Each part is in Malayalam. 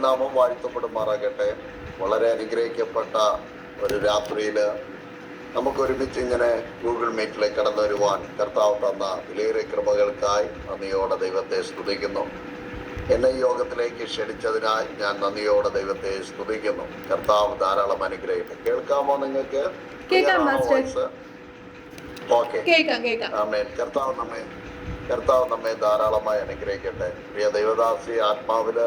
നാമം വാഴ്ത്തപ്പെടുമാറാകട്ടെ. വളരെ അനുഗ്രഹിക്കപ്പെട്ട ഒരു രാത്രിയിൽ നമുക്ക് ഒരുമിച്ച് ഇങ്ങനെ ഗൂഗിൾ മീറ്റിലേക്ക് കടന്നു വരുവാൻ കർത്താവ് തന്ന വിലയേറിയ കൃപകൾക്കായി നന്ദിയോടെ ദൈവത്തെ സ്തുതിക്കുന്നു. എന്നെ ഈ യോഗത്തിലേക്ക് ക്ഷണിച്ചതിനായി ഞാൻ നന്ദിയോടെ ദൈവത്തെ സ്തുതിക്കുന്നു. കർത്താവ് ധാരാളം അനുഗ്രഹിക്കും. കേൾക്കാമോ നിങ്ങൾക്ക്? ഓക്കെ, ആമേൻ. കർത്താവ് നമ്മെ ധാരാളമായി അനുഗ്രഹിക്കട്ടെ. പ്രിയ ദൈവദാസി, ആത്മാവില്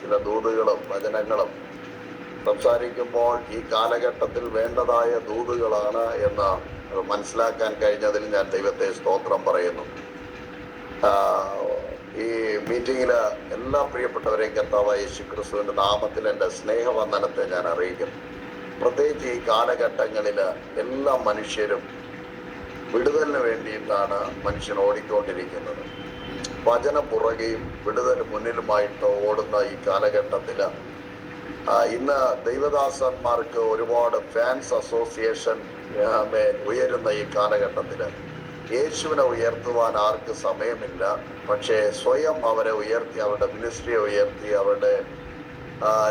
ചില ദൂതുകളും വചനങ്ങളും സംസാരിക്കുമ്പോൾ ഈ കാലഘട്ടത്തിൽ വേണ്ടതായ ദൂതുകളാണ് എന്ന് മനസ്സിലാക്കാൻ കഴിഞ്ഞതിൽ ഞാൻ ദൈവത്തെ സ്തോത്രം പറയുന്നു. ഈ മീറ്റിങ്ങിൽ എല്ലാ പ്രിയപ്പെട്ടവരെയും കർത്താവായ യേശുക്രിസ്തുവിന്റെ നാമത്തിൽ എൻ്റെ സ്നേഹവന്ദനത്തെ ഞാൻ അറിയിക്കുന്നു. പ്രത്യേകിച്ച് ഈ കാലഘട്ടങ്ങളിൽ എല്ലാ മനുഷ്യരും വിടുതലിന് വേണ്ടിയിട്ടാണ് മനുഷ്യൻ ഓടിക്കൊണ്ടിരിക്കുന്നത്. വചനം പുറകെയും വിടുതൽ മുന്നിലുമായിട്ട് ഓടുന്ന ഈ കാലഘട്ടത്തിൽ ഇന്ന് ദൈവദാസന്മാർക്ക് ഒരുപാട് ഫാൻസ് അസോസിയേഷൻ ഉയരുന്ന ഈ കാലഘട്ടത്തിൽ യേശുവിനെ ഉയർത്തുവാൻ ആർക്ക് സമയമില്ല. പക്ഷേ സ്വയം അവരെ ഉയർത്തി, അവരുടെ മിനിസ്ട്രിയെ ഉയർത്തി, അവരുടെ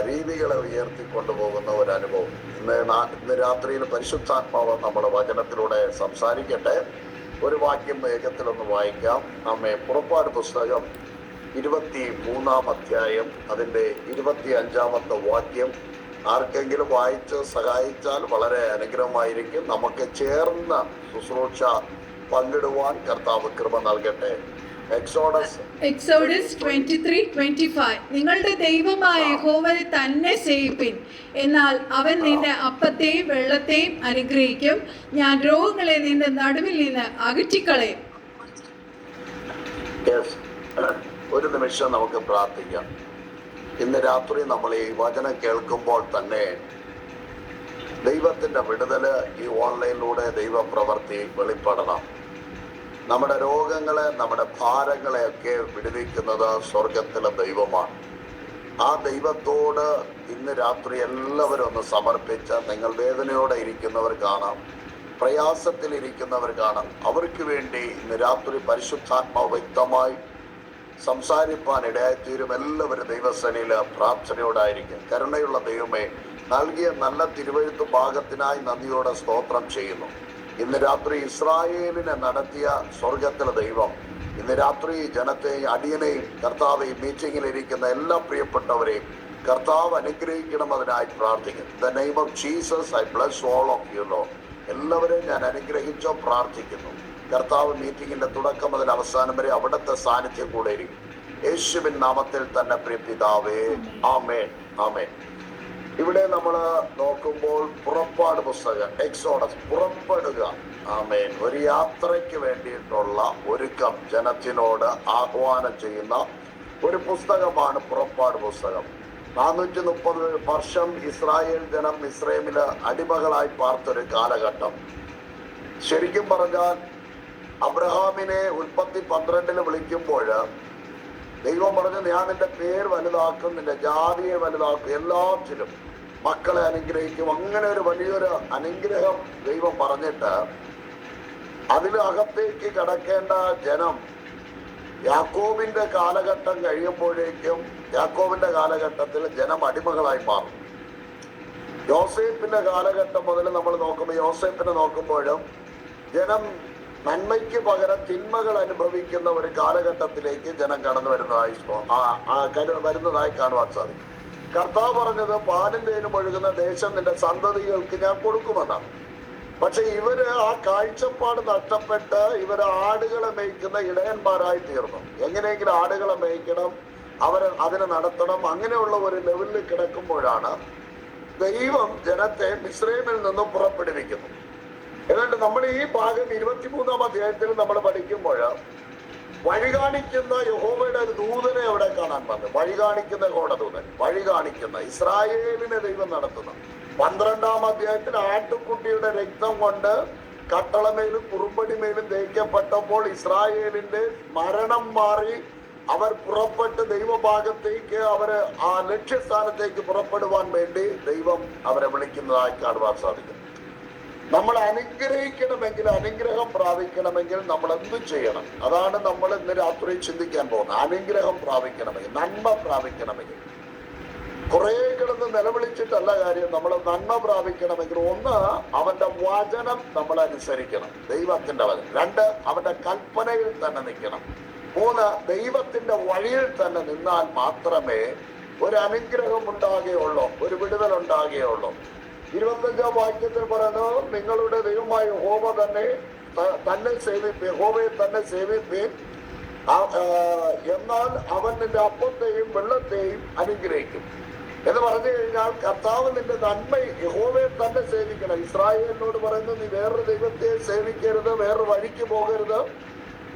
രീതികളെ ഉയർത്തിക്കൊണ്ടുപോകുന്ന ഒരു അനുഭവം ഇന്ന് രാത്രിയിൽ പരിശുദ്ധാത്മാവ് നമ്മുടെ വചനത്തിലൂടെ സംസാരിക്കട്ടെ. ഒരു വാക്യം വേഗത്തിലൊന്ന് വായിക്കാം. നമ്മെ പുറപ്പാട് പുസ്തകം 23-ാം അധ്യായം അതിൻ്റെ 25-ാമത്തെ വാക്യം ആർക്കെങ്കിലും വായിച്ച് സഹായിച്ചാൽ വളരെ അനുഗ്രഹമായിരിക്കും. നമുക്ക് ചേർന്ന ശുശ്രൂഷ പങ്കിടുവാൻ കർത്താവ് കൃപ നൽകട്ടെ. എക്സോഡസ് 23:25 നിങ്ങളുടെ ദൈവമായ യഹോവയെ തന്നെ സേവിപ്പിൻ, എന്നാൽ അവൻ നിന്റെ അപ്പത്തെയും വെള്ളത്തെയും അനുഗ്രഹിക്കും. ഞാൻ രോഗങ്ങളെ നിന്റെ നടുവിൽ നിന്ന് അകറ്റിക്കളയും. ഒരു നിമിഷം നമുക്ക് പ്രാർത്ഥിക്കാം. ഇന്ന് രാത്രി നമ്മൾ ഈ വചനം കേൾക്കുമ്പോൾ തന്നെ ദൈവത്തിന്റെ വിടുതല് ഈ ഓൺലൈനിലൂടെ ദൈവപ്രവൃത്തി വെളിപ്പെടണം. നമ്മുടെ രോഗങ്ങളെ, നമ്മുടെ ഭാരങ്ങളെയൊക്കെ വിടുവിക്കുന്നത് സ്വർഗത്തിലെ ദൈവമാണ്. ആ ദൈവത്തോട് ഇന്ന് രാത്രി എല്ലാവരും ഒന്ന് സമർപ്പിച്ച്, നിങ്ങൾ വേദനയോടെ ഇരിക്കുന്നവർ കാണാം, പ്രയാസത്തിൽ ഇരിക്കുന്നവർ കാണാം, അവർക്ക് വേണ്ടി ഇന്ന് രാത്രി പരിശുദ്ധാത്മാവ് വ്യക്തമായി സംസാരിപ്പാൻ ഇടയായിത്തീരും. എല്ലാവരും ദൈവസേനയിൽ പ്രാർത്ഥനയോടായിരിക്കും. കരുണയുള്ള ദൈവമേ, നൽകിയ നല്ല തിരുവെഴുത്ത് ഭാഗത്തിനായി നന്ദിയോടെ സ്തോത്രം ചെയ്യുന്നു. ഇന്ന് രാത്രി ഇസ്രായേലിനെ നടത്തിയ സ്വർഗത്തിലെ ദൈവം ഇന്ന് രാത്രി ജനത്തെയും അടിയനെയും കർത്താവ് ഈ മീറ്റിങ്ങിലിരിക്കുന്ന എല്ലാ പ്രിയപ്പെട്ടവരെയും കർത്താവ് അനുഗ്രഹിക്കണം. അതിനായി പ്രാർത്ഥിക്കുന്നു. The name of Jesus I bless all of you Lord. എല്ലാവരെയും ഞാൻ അനുഗ്രഹിച്ചോ പ്രാർത്ഥിക്കുന്നു. കർത്താവ് മീറ്റിങ്ങിന്റെ തുടക്കം മുതൽ അവസാനം വരെ അവിടുത്തെ സാന്നിധ്യം കൂടെ ഇരിക്കും. യേശുവിൻ നാമത്തിൽ തന്നെ പ്രിയ പിതാവേ, ആമേൻ, ആമേൻ. ഇവിടെ നമ്മൾ നോക്കുമ്പോൾ പുറപ്പാട് പുസ്തകം, എക്സോഡസ്, പുറപ്പെടുക, ആമേൻ, ഒരു യാത്രയ്ക്ക് വേണ്ടിയിട്ടുള്ള ഒരുക്കം ജനത്തിനോട് ആഹ്വാനം ചെയ്യുന്ന ഒരു പുസ്തകമാണ് പുറപ്പാട് പുസ്തകം. 430 വർഷം ഇസ്രായേൽ ജനം മിസ്രൈമില് അടിമകളായി പാർത്തൊരു കാലഘട്ടം. ശരിക്കും പറഞ്ഞാൽ അബ്രഹാമിനെ ഉൽപ്പത്തി 12 വിളിക്കുമ്പോൾ ദൈവം പറഞ്ഞു, ഞാൻ നിന്റെ പേര് വലുതാക്കും, നിന്റെ ജാതിയെ വലുതാക്കും, എല്ലാത്തിലും മക്കളെ അനുഗ്രഹിക്കും. അങ്ങനെ ഒരു വലിയൊരു അനുഗ്രഹം ദൈവം പറഞ്ഞിട്ട് അതിനകത്തേക്ക് കടക്കേണ്ട ജനം യാക്കോബിന്റെ കാലഘട്ടം കഴിയുമ്പോഴേക്കും യാക്കോബിന്റെ കാലഘട്ടത്തിൽ ജനം അടിമകളായി മാറും. യോസേപ്പിന്റെ കാലഘട്ടം മുതൽ നമ്മൾ നോക്കുമ്പോൾ, യോസേപ്പിനെ നോക്കുമ്പോഴും ജനം നന്മയ്ക്ക് പകരം തിന്മകൾ അനുഭവിക്കുന്ന ഒരു കാലഘട്ടത്തിലേക്ക് ജനം കടന്നു വരുന്നതായി കാണുവാൻ സാധിക്കും. കർത്താവ് പറഞ്ഞത്, പാലും തേനും ഒഴുകുന്ന ദേശം നിന്റെ സന്തതികൾക്ക് ഞാൻ കൊടുക്കുമെന്നാണ്. പക്ഷെ ഇവര് ആ കാഴ്ചപ്പാട് നഷ്ടപ്പെട്ട് ഇവര് ആടുകളെ മേയ്ക്കുന്ന ഇടയന്മാരായി തീർന്നു. എങ്ങനെയെങ്കിലും ആടുകളെ മേയ്ക്കണം, അതിനെ നടത്തണം, അങ്ങനെയുള്ള ഒരു ലെവലിൽ കിടക്കുമ്പോഴാണ് ദൈവം ജനത്തെ മിസ്രൈമിൽ നിന്നും പുറപ്പെടുവിക്കുന്നു. എന്നിട്ട് നമ്മൾ ഈ ഭാഗം 23-ാം അധ്യായത്തിൽ നമ്മൾ പഠിക്കുമ്പോൾ വഴി കാണിക്കുന്ന യഹോവയുടെ ഒരു ദൂതനെ അവിടെ കാണാൻ വന്നു. വഴി കാണിക്കുന്ന യഹോവയുടെ വഴി കാണിക്കുന്ന ഇസ്രായേലിനെ ദൈവം നടത്തുന്നു. 12-ാം അധ്യായത്തിൽ ആട്ടുകുട്ടിയുടെ രക്തം കൊണ്ട് കട്ടളമേലും കുറുമ്പടിമേലും തേക്കപ്പെട്ടപ്പോൾ ഇസ്രായേലിന്റെ മരണം മാറി അവർ പുറപ്പെട്ട് ദൈവഭാഗത്തേക്ക് അവര് ആ ലക്ഷ്യസ്ഥാനത്തേക്ക് പുറപ്പെടുവാൻ വേണ്ടി ദൈവം അവരെ വിളിക്കുന്നതായി കാണുവാൻ സാധിക്കും. നമ്മൾ അനുഗ്രഹിക്കണമെങ്കിൽ, അനുഗ്രഹം പ്രാപിക്കണമെങ്കിൽ നമ്മൾ എന്ത് ചെയ്യണം? അതാണ് നമ്മൾ ഇന്ന് രാത്രി ചിന്തിക്കാൻ പോകുന്നത്. അനുഗ്രഹം പ്രാപിക്കണമെങ്കിൽ, നന്മ പ്രാപിക്കണമെങ്കിൽ കുറെ കിടന്ന് നിലവിളിച്ചിട്ടല്ല കാര്യം. നമ്മൾ നന്മ പ്രാപിക്കണമെങ്കിൽ ഒന്ന്, അവന്റെ വചനം നമ്മൾ അനുസരിക്കണം, ദൈവത്തിന്റെ വചനം. രണ്ട്, അവന്റെ കൽപ്പനയിൽ തന്നെ നിൽക്കണം. മൂന്ന്, ദൈവത്തിന്റെ വഴിയിൽ തന്നെ നിന്നാൽ മാത്രമേ ഒരു അനുഗ്രഹം ഉണ്ടാകുകയുള്ളൂ, ഒരു വിടുതൽ ഉണ്ടാകുകയുള്ളൂ. 25-ാം വാക്യത്തിൽ പറയുന്നത്, നിങ്ങളുടെ ദൈവമായ യഹോവ തന്നെ സേവിപ്പീൻ, യഹോവയെ തന്നെ സേവിപ്പീൻ, എന്നാൽ അവൻ നിന്റെ അപ്പത്തെയും വെള്ളത്തെയും അനുഗ്രഹിക്കും എന്ന് പറഞ്ഞു കഴിഞ്ഞാൽ, കർത്താവ് നിന്റെ നന്മ, യഹോവയെ തന്നെ സേവിക്കണം. ഇസ്രായേലിനോട് പറയുന്നു, നീ വേറൊരു ദൈവത്തെ സേവിക്കരുത്, വേറൊരു വഴിക്ക് പോകരുത്,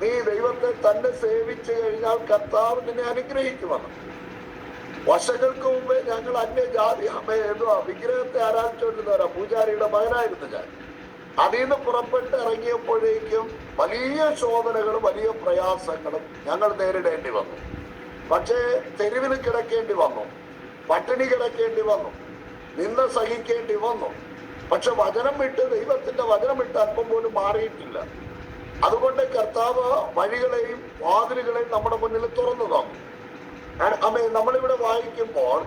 നീ ദൈവത്തെ തന്നെ സേവിച്ചു കഴിഞ്ഞാൽ കർത്താവ് നിന്നെ അനുഗ്രഹിക്കുമെന്ന്. വർഷങ്ങൾക്ക് മുമ്പേ ഞങ്ങൾ അന്യജാതി വിഗ്രഹത്തെ ആരാധിച്ചുകൊണ്ടിരുന്നവരാ, പൂജാരിയുടെ മകനായിരുന്നു ഞാൻ. അതിൽ നിന്ന് പുറപ്പെട്ട് ഇറങ്ങിയപ്പോഴേക്കും വലിയ ശോധനകളും വലിയ പ്രയാസങ്ങളും ഞങ്ങൾ നേരിടേണ്ടി വന്നു. പക്ഷേ തെരുവിൽ കിടക്കേണ്ടി വന്നു, പട്ടിണി കിടക്കേണ്ടി വന്നു, നിന്ന സഹിക്കേണ്ടി വന്നു. പക്ഷെ വചനം വിട്ട്, ദൈവത്തിന്റെ വചനം വിട്ട് അല്പം പോലും മാറിയിട്ടില്ല. അതുകൊണ്ട് കർത്താവ് വഴികളെയും വാതിലുകളെയും നമ്മുടെ മുന്നിൽ തുറന്നു തന്നു. നമ്മളിവിടെ വായിക്കുമ്പോൾ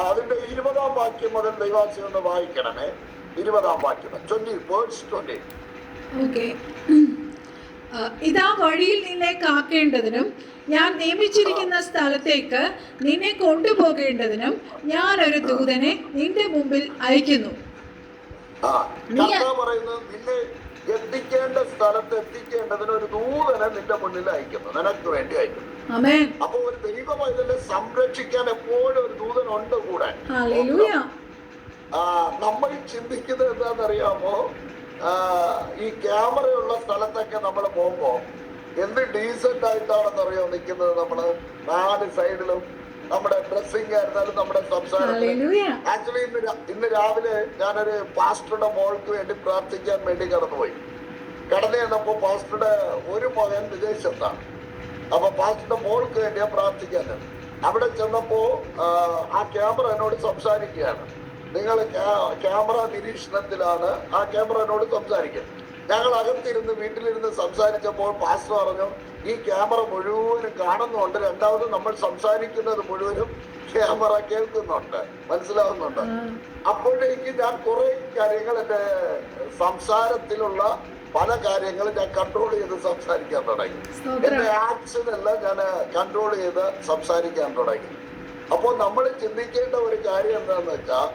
അതിന്റെ 20-ാം വാക്യം മുതൽ ദൈവാസ്യം ഒന്ന് വായിക്കണമേ. 20-ാം വാക്യം 20. ഓക്കെ. ഇതാ വഴിയിൽ നിന്നെ കാക്കേണ്ടതിനും ഞാൻ നിയമിച്ചിരിക്കുന്ന സ്ഥലത്തേക്ക് നിന്നെ കൊണ്ടുപോകേണ്ടതിനും ഞാൻ ഒരു ദൂതനെ നിന്റെ മുമ്പിൽ അയക്കുന്നു. പറയുന്നത്, നിന്നെ എത്തിക്കേണ്ട സ്ഥലത്ത് എത്തിക്കേണ്ടതിന് ഒരു ദൂതനെ നിന്റെ മുന്നിൽ അയക്കുന്നു, നിനക്ക് വേണ്ടി അയക്കുന്നു. അപ്പൊ ഒരു ദൈവം ഇതിനെ സംരക്ഷിക്കാൻ എപ്പോഴും ഒരു ദൂതനുണ്ട് കൂടെ. നമ്മൾ ചിന്തിക്കുന്നത് എന്താണെന്നറിയാമോ? ഈ ക്യാമറയുള്ള സ്ഥലത്തൊക്കെ നമ്മൾ പോകുമ്പോ എന്ത് ഡീസന്റ് ആയിട്ടാണെന്നറിയോ നിൽക്കുന്നത്. നമ്മള് 4 സൈഡിലും നമ്മുടെ ഡ്രസ്സിംഗ് ആയിരുന്നാലും നമ്മുടെ സംസാരത്തിൽ. ആക്ച്വലി ഇന്ന് രാവിലെ ഞാനൊരു പാസ്റ്ററുടെ മോൾക്ക് വേണ്ടി പ്രാർത്ഥിക്കാൻ വേണ്ടി കടന്നു ചെന്നപ്പോ പാസ്റ്ററുടെ ഒരു മകൻ വിദേശത്താണ്. അപ്പൊ പാസ്റ്ററുടെ മോൾക്ക് വേണ്ടിയാ പ്രാർത്ഥിക്കാൻ. അവിടെ ചെന്നപ്പോ ആ ക്യാമറ എന്നോട് സംസാരിക്കുകയാണ്. നിങ്ങൾ ക്യാമറ നിരീക്ഷണത്തിലാണ്, ആ ക്യാമറ എന്നോട് സംസാരിക്കുക. ഞങ്ങൾ അകത്തിരുന്ന് വീട്ടിലിരുന്ന് സംസാരിച്ചപ്പോൾ പാസ്റ്റർ പറഞ്ഞു, ഈ ക്യാമറ മുഴുവനും കാണുന്നുണ്ട്, രണ്ടാമത് നമ്മൾ സംസാരിക്കുന്നത് മുഴുവനും ക്യാമറ കേൾക്കുന്നുണ്ട്, മനസ്സിലാവുന്നുണ്ട്. അപ്പോഴേക്ക് ഞാൻ കുറെ കാര്യങ്ങൾ, എൻ്റെ സംസാരത്തിലുള്ള പല കാര്യങ്ങളും ഞാൻ കൺട്രോൾ ചെയ്ത് സംസാരിക്കാൻ തുടങ്ങി. എന്റെ ആക്ഷൻ എല്ലാം ഞാൻ കൺട്രോൾ ചെയ്ത് സംസാരിക്കാൻ തുടങ്ങി. അപ്പോൾ നമ്മൾ ചിന്തിക്കേണ്ട ഒരു കാര്യം എന്താണെന്ന് വെച്ചാൽ,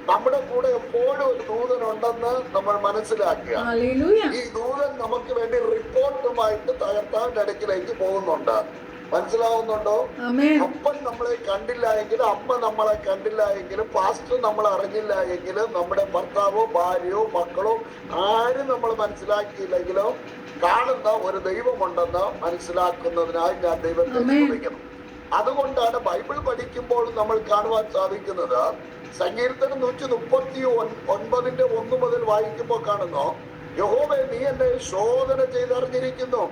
നമ്മുടെ കൂടെ എപ്പോഴും ഒരു ദൂതൻ ഉണ്ടെന്ന് നമ്മൾ മനസ്സിലാക്കുക. ഈ ദൂതൻ നമുക്ക് വേണ്ടി റിപ്പോർട്ടുമായിട്ട് തകർത്താവിന്റെ അടുക്കിലേക്ക് പോകുന്നുണ്ട്, മനസ്സിലാവുന്നുണ്ടോ? അപ്പൻ നമ്മളെ കണ്ടില്ല എങ്കിലും, അമ്മ നമ്മളെ കണ്ടില്ല എങ്കിലും, പാസ്റ്റർ നമ്മളെ അറിഞ്ഞില്ല എങ്കിലും, നമ്മുടെ ഭർത്താവോ ഭാര്യയോ മക്കളോ ആരും നമ്മൾ മനസ്സിലാക്കിയില്ലെങ്കിലോ കാണുന്ന ഒരു ദൈവമുണ്ടെന്ന് മനസ്സിലാക്കുന്നതിനായി ഞാൻ ദൈവത്തെ സ്തുതിക്കുന്നു. അതുകൊണ്ടാണ് ബൈബിൾ പഠിക്കുമ്പോൾ നമ്മൾ കാണുവാൻ സാധിക്കുന്നത്, സങ്കീർത്തനം 139-ന്റെ 1 മുതൽ വായിക്കുമ്പോൾ കാണുന്നു, യഹോവേ നീ എന്നെ ശോധന ചെയ്തറിഞ്ഞിരിക്കുന്നു.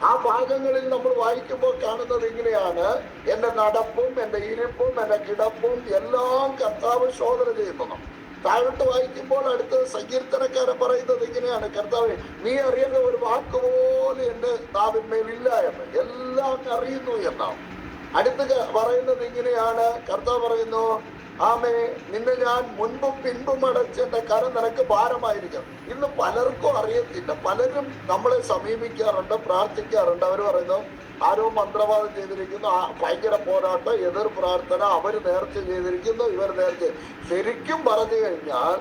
ആ ഭാഗങ്ങളിൽ നമ്മൾ വായിക്കുമ്പോൾ കാണുന്നത് ഇങ്ങനെയാണ്, എന്റെ നടപ്പും എന്റെ ഇരിപ്പും എന്റെ കിടപ്പും എല്ലാം കർത്താവ് ശോധന ചെയ്യുന്നു. താഴോട്ട് വായിക്കുമ്പോൾ അടുത്ത സങ്കീർത്തനക്കാരൻ പറയുന്നത് ഇങ്ങനെയാണ്, കർത്താവ് നീ അറിയുന്ന ഒരു വാക്കുപോലെ എന്റെ നാവിന്മേലില്ല എന്ന്, എല്ലാം അറിയുന്നു എന്നാണ്. അടുത്ത് പറയുന്നത് ഇങ്ങനെയാണ്, കർത്താവ് പറയുന്നു, ആമേ നിന്നെ ഞാൻ മുൻപും പിൻപും അടച്ച് എന്റെ കരം നിനക്ക് ഭാരമായിരിക്കും. ഇന്ന് പലർക്കും അറിയത്തില്ല. പലരും നമ്മളെ സമീപിക്കാറുണ്ട്, പ്രാർത്ഥിക്കാറുണ്ട്. അവർ പറയുന്നു, ആരോ മന്ത്രവാദം ചെയ്തിരിക്കുന്നു, ഭയങ്കര പോരാട്ടം, എതിർ പ്രാർത്ഥന, അവർ നേർച്ച ചെയ്തിരിക്കുന്നു, ഇവർ നേർച്ച. ശരിക്കും പറഞ്ഞു കഴിഞ്ഞാൽ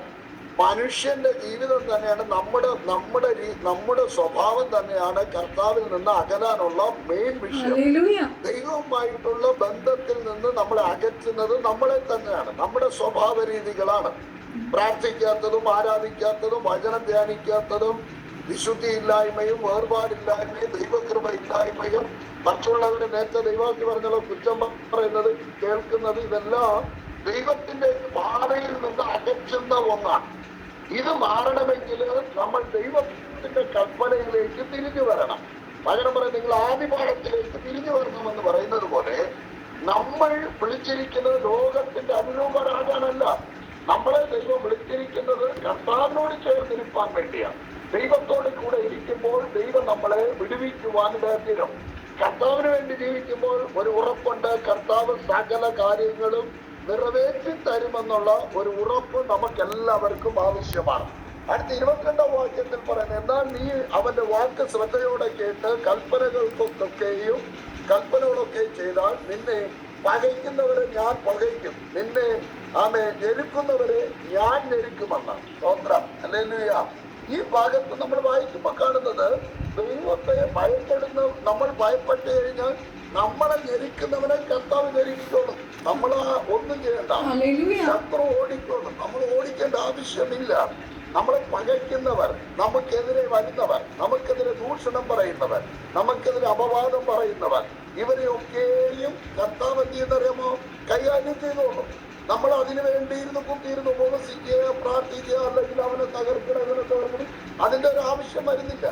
മനുഷ്യന്റെ ജീവിതം തന്നെയാണ്, നമ്മുടെ സ്വഭാവം തന്നെയാണ് കർത്താവിൽ നിന്ന് അകലാനുള്ള മെയിൻ വിഷയം. ദൈവവുമായിട്ടുള്ള ബന്ധത്തിൽ നിന്ന് നമ്മളെ അകറ്റുന്നത് നമ്മളെ തന്നെയാണ്, നമ്മുടെ സ്വഭാവ രീതികളാണ്. പ്രാർത്ഥിക്കാത്തതും ആരാധിക്കാത്തതും വചനം ധ്യാനിക്കാത്തതും വിശുദ്ധി ഇല്ലായ്മയും വേർപാടില്ലായ്മയും ദൈവകൃപ ഇല്ലായ്മയും മറ്റുള്ളവരെ നേരത്തെ ദൈവാക്കി പറഞ്ഞല്ലോ കുറ്റം പറയുന്നത് കേൾക്കുന്നത്, ഇതെല്ലാം ദൈവത്തിന്റെ പാതയിൽ നിന്ന് അകറ്റുന്ന ഒന്നാണ്. ഇത് മാറണമെങ്കിൽ നമ്മൾ ദൈവത്തിന്റെ കൽപ്പനയിലേക്ക് തിരിഞ്ഞു വരണം. പകരം പറയാൻ, നിങ്ങൾ ആദിപാഠത്തിലേക്ക് തിരിഞ്ഞു വരണമെന്ന് പറയുന്നത് പോലെ, നമ്മൾ വിളിച്ചിരിക്കുന്നത് ലോകത്തിന്റെ അനുരൂപരാകാനല്ല. നമ്മളെ ദൈവം വിളിച്ചിരിക്കുന്നത് കർത്താവിനോട് ചേർന്നിരിക്കാൻ വേണ്ടിയാണ്. ദൈവത്തോട് കൂടെ ഇരിക്കുമ്പോൾ ദൈവം നമ്മളെ വിടുവിക്കുവാൻ ഇടതരും. കർത്താവിന് വേണ്ടി ജീവിക്കുമ്പോൾ ഒരു ഉറപ്പുണ്ട്, കർത്താവ് സകല കാര്യങ്ങളും നിറവേറ്റി തരുമെന്നുള്ള ഒരു ഉറപ്പ് നമുക്കെല്ലാവർക്കും ആവശ്യമാണ്. അടുത്ത 22ാം വാക്യത്തിൽ പറയുന്നത്, എന്നാൽ നീ അവന്റെ വാക്ക് ശ്രദ്ധയോടെ കേട്ട് കൽപ്പനകളൊക്കെ ചെയ്താൽ നിന്നെ പകയ്ക്കുന്നവരെ ഞാൻ പകയ്ക്കും, നിന്നെ ഞെരുക്കുന്നവരെ ഞാൻ ഞെരുക്കുമെന്ന്. സ്തോത്രം, ഹല്ലേലൂയ. ഈ ഭാഗത്ത് നമ്മൾ വായിക്കുമ്പോൾ കാണുന്നത്, ദൈവത്തെ നമ്മൾ ഭയപ്പെട്ടു കഴിഞ്ഞാൽ നമ്മളെ ഞെരുക്കുന്നവനെ കർത്താവ് ഞെരുക്കിക്കോളും. നമ്മളാ ഒന്നും ചെയ്യണ്ട, ശത്രു ഓടിക്കോളും. നമ്മൾ ഓടിക്കേണ്ട ആവശ്യമില്ല. നമ്മളെ പകയ്ക്കുന്നവർ, നമുക്കെതിരെ വരുന്നവർ, നമുക്കെതിരെ ദൂഷണം പറയുന്നവർ, നമുക്കെതിരെ അപവാദം പറയുന്നവർ, ഇവരെയൊക്കെയും കർത്താവ് എന്ത് ചെയ്യുന്നറിയാമോ? കൈകാര്യം ചെയ്തോളും. നമ്മൾ അതിനു വേണ്ടിയിരുന്ന് കുത്തിയിരുന്ന് ഉപവസിക്കുക, പ്രാർത്ഥിക്കുക, അല്ലെങ്കിൽ അവനെ തകർക്കണം, അതിന്റെ ഒരു ആവശ്യം വരുന്നില്ല.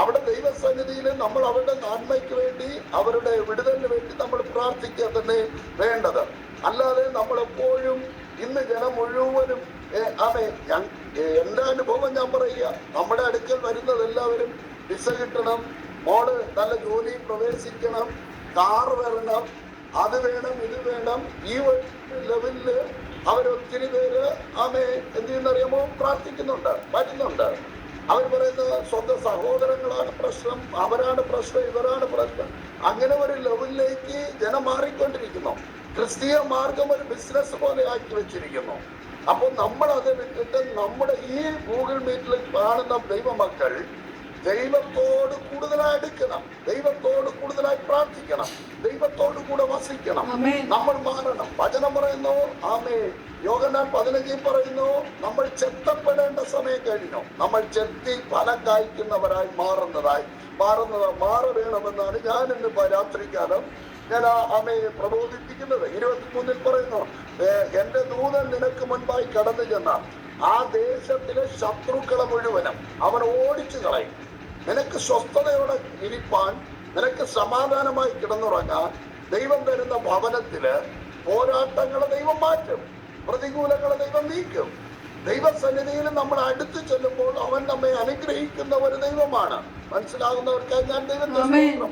അവിടെ ദൈവസന്നിധിയിൽ നമ്മൾ അവരുടെ നന്മയ്ക്ക് വേണ്ടി, അവരുടെ വിടുതലിന് വേണ്ടി നമ്മൾ പ്രാർത്ഥിക്കുക തന്നെ വേണ്ടത്. അല്ലാതെ നമ്മളെപ്പോഴും ഇന്ന് ജനം മുഴുവനും എന്റെ അനുഭവം ഞാൻ പറയുക, നമ്മുടെ അടുക്കൽ വരുന്നത് എല്ലാവരും വിസ കിട്ടണം, മോള് നല്ല ജോലി പ്രവേശിക്കണം, കാർ വരണം, അത് വേണം, ഇത് വേണം. ഈ ലെവലില് അവരൊത്തിരി പേര് എന്ത് ചെയ്യുന്നറിയാമോ? പ്രാർത്ഥിക്കുന്നുണ്ട്, വരുന്നുണ്ട്. അവർ പറയുന്നത് സ്വന്തം സഹോദരങ്ങളാണ് പ്രശ്നം, അവരാണ് പ്രശ്നം, ഇവരാണ് പ്രശ്നം. അങ്ങനെ ഒരു ലെവലിലേക്ക് ജനം മാറിക്കൊണ്ടിരിക്കുന്നു. ക്രിസ്തീയ മാർഗം ഒരു ബിസിനസ് പോലെ ആക്കി വെച്ചിരിക്കുന്നു. അപ്പൊ നമ്മൾ അത് വിട്ടിട്ട് നമ്മുടെ ഈ ഗൂഗിൾ മീറ്റിൽ കാണുന്ന ദൈവമക്കൾ ദൈവത്തോട് കൂടുതലായി അടുക്കണം, ദൈവത്തോട് കൂടുതലായി പ്രാർത്ഥിക്കണം, ദൈവത്തോട് കൂടെ വസിക്കണം. നമ്മൾ മാറണം. വചനം പറയുന്നു, യോഹന്നാൻ 15 പറയുന്നു, നമ്മൾ ചെത്തപ്പെടേണ്ട സമയം കഴിഞ്ഞു. നമ്മൾ ചെത്തി ഫലം കായ്ക്കുന്നവരായി മാറ വേണമെന്നാണ് ഞാൻ ഇന്ന് രാത്രികാലം ഞാൻ പ്രബോധിപ്പിക്കുന്നത്. 23 പറയുന്നു, എന്റെ ദൂതൻ നിനക്ക് മുൻപായി കടന്നു ചെന്ന ആ ദേശത്തിലെ ശത്രുക്കളെ മുഴുവനും അവൻ ഓടിച്ചു കളയും. നിനക്ക് സ്വസ്ഥതയോടെ ഇരിപ്പാൻ, നിനക്ക് സമാധാനമായി കിടന്നുറങ്ങാൻ ദൈവം തരുന്ന ഭവനത്തില് പോരാട്ടങ്ങളെ ദൈവം മാറ്റും, പ്രതികൂലങ്ങളെ ദൈവം നീക്കും. ദൈവസന്നിധിയിൽ നമ്മൾ അടുത്ത് ചെല്ലുമ്പോൾ അവൻ നമ്മെ അനുഗ്രഹിക്കുന്ന ഒരു ദൈവമാണ്. മനസ്സിലാകുന്നവർക്കായി ഞാൻ ദൈവത്തെ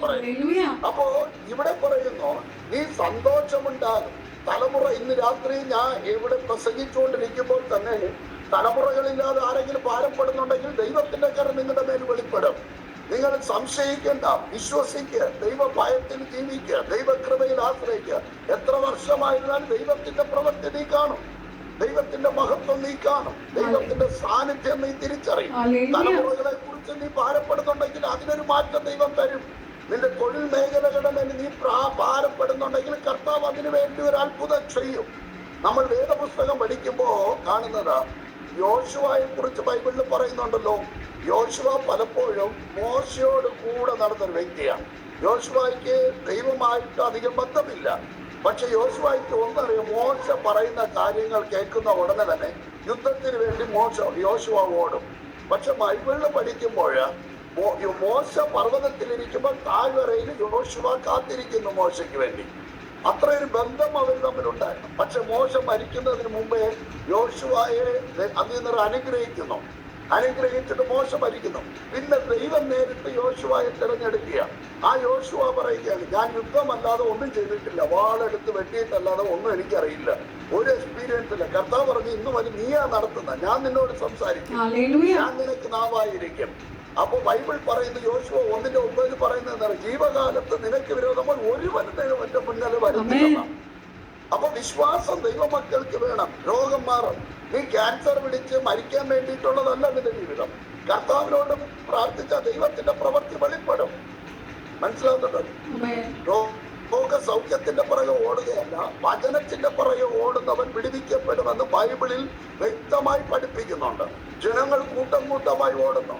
പറയും. അപ്പോ ഇവിടെ പറയുന്നു, നീ സന്തോഷമുണ്ടാകും. തലമുറ ഇന്ന് രാത്രി ഞാൻ ഇവിടെ പ്രസംഗിച്ചുകൊണ്ടിരിക്കുമ്പോൾ തന്നെ തലമുറകളില്ലാതെ ആരെങ്കിലും ഭാരപ്പെടുന്നുണ്ടെങ്കിൽ ദൈവത്തിന്റെ കരം നിങ്ങളുടെ മേൽ വെളിപ്പെടും. നിങ്ങൾ സംശയിക്കേണ്ട, വിശ്വസിക്കുക, ദൈവ ഭയത്തിൽ ജീവിക്കുക, ദൈവകൃപയിൽ ആശ്രയിക്കുക. എത്ര വർഷമായിരുന്നാലും ദൈവത്തിന്റെ പ്രവൃത്തി നീ കാണും, ദൈവത്തിന്റെ മഹത്വം നീ കാണും, ദൈവത്തിന്റെ സാന്നിധ്യം നീ തിരിച്ചറിയും. തലമുറകളെ കുറിച്ച് നീ ഭാരപ്പെടുന്നുണ്ടെങ്കിൽ അതിനൊരു മാറ്റം ദൈവം തരും. നിന്റെ തൊഴിൽ മേഖലകളുടെ മേൽ നീ ഭാരപ്പെടുന്നുണ്ടെങ്കിൽ കർത്താവ് അതിനു വേണ്ടി ഒരു അത്ഭുതം ചെയ്യും. നമ്മൾ വേദപുസ്തകം പഠിക്കുമ്പോ കാണുന്നത്, യോശുവയെ കുറിച്ച് ബൈബിളിൽ പറയുന്നുണ്ടല്ലോ. യോശുവ പലപ്പോഴും മോശയോട് കൂടെ നടന്നൊരു വ്യക്തിയാണ്. യോശുവയ്ക്ക് ദൈവമായിട്ട് അധികം ബന്ധമില്ല. പക്ഷെ യോശുവയ്ക്ക് ഒന്നറിയാം, മോശ പറയുന്ന കാര്യങ്ങൾ കേൾക്കുന്ന ഉടനെ തന്നെ യുദ്ധത്തിന് വേണ്ടി യോശുവ ഓടും. പക്ഷെ ബൈബിളിൽ പഠിക്കുമ്പോൾ മോശ പർവ്വതത്തിലിരിക്കുമ്പോൾ താഴ്വരയിൽ യോശുവ കാത്തിരിക്കുന്നു മോശയ്ക്ക് വേണ്ടി. അത്രയൊരു ബന്ധം അവർ തമ്മിലുണ്ടായിരുന്നു. പക്ഷെ മോശ മരിക്കുന്നതിന് മുമ്പേ യോശുവയെ അതിൽ നിന്ന് അനുഗ്രഹിച്ചിട്ട് മോശ മരിക്കുന്നു. പിന്നെ ദൈവം നേരിട്ട് യോശുവയെ തിരഞ്ഞെടുക്കുക. ആ യോശുവ പറയുകയാണ്, ഞാൻ യുദ്ധമല്ലാതെ ഒന്നും ചെയ്തിട്ടില്ല, വാളെടുത്ത് വെട്ടിയിട്ടല്ലാതെ ഒന്നും എനിക്കറിയില്ല, ഒരു എക്സ്പീരിയൻസ് ഇല്ല. കർത്താവ് പറഞ്ഞു, ഇന്നു വരെ നീയാ നടത്തുന്നത്, ഞാൻ നിന്നോട് സംസാരിക്കും, ഞാൻ നിനക്ക് നാവായിരിക്കും. അപ്പൊ ബൈബിൾ പറയുന്നത്, യോശുവ 1:9 പറയുന്നത്, ജീവകാലത്ത് നിനക്ക് വിരോധമായി ഒരുവനും എന്റെ മുന്നിൽ വരുന്നില്ല. അപ്പൊ വിശ്വാസം ദൈവമക്കൾക്ക് വേണം. രോഗം മാറും. നീ ക്യാൻസർ പിടിച്ച് മരിക്കാൻ വേണ്ടിയിട്ടുള്ളതല്ല നിന്റെ ജീവിതം. കർത്താവിനോട് പ്രാർത്ഥിച്ച ദൈവത്തിന്റെ പ്രവൃത്തി വെളിപ്പെടും. മനസ്സിലാവുന്നുണ്ടോ? രോഗസൗഖ്യത്തിന്റെ പുറകെ ഓടുകയല്ല, വചനത്തിന്റെ പുറകെ ഓടുന്നവൻ വിടുവിക്കപ്പെടുമെന്ന് ബൈബിളിൽ വ്യക്തമായി പഠിപ്പിക്കുന്നുണ്ട്. ജനങ്ങൾ കൂട്ടമായി ഓടുന്നു.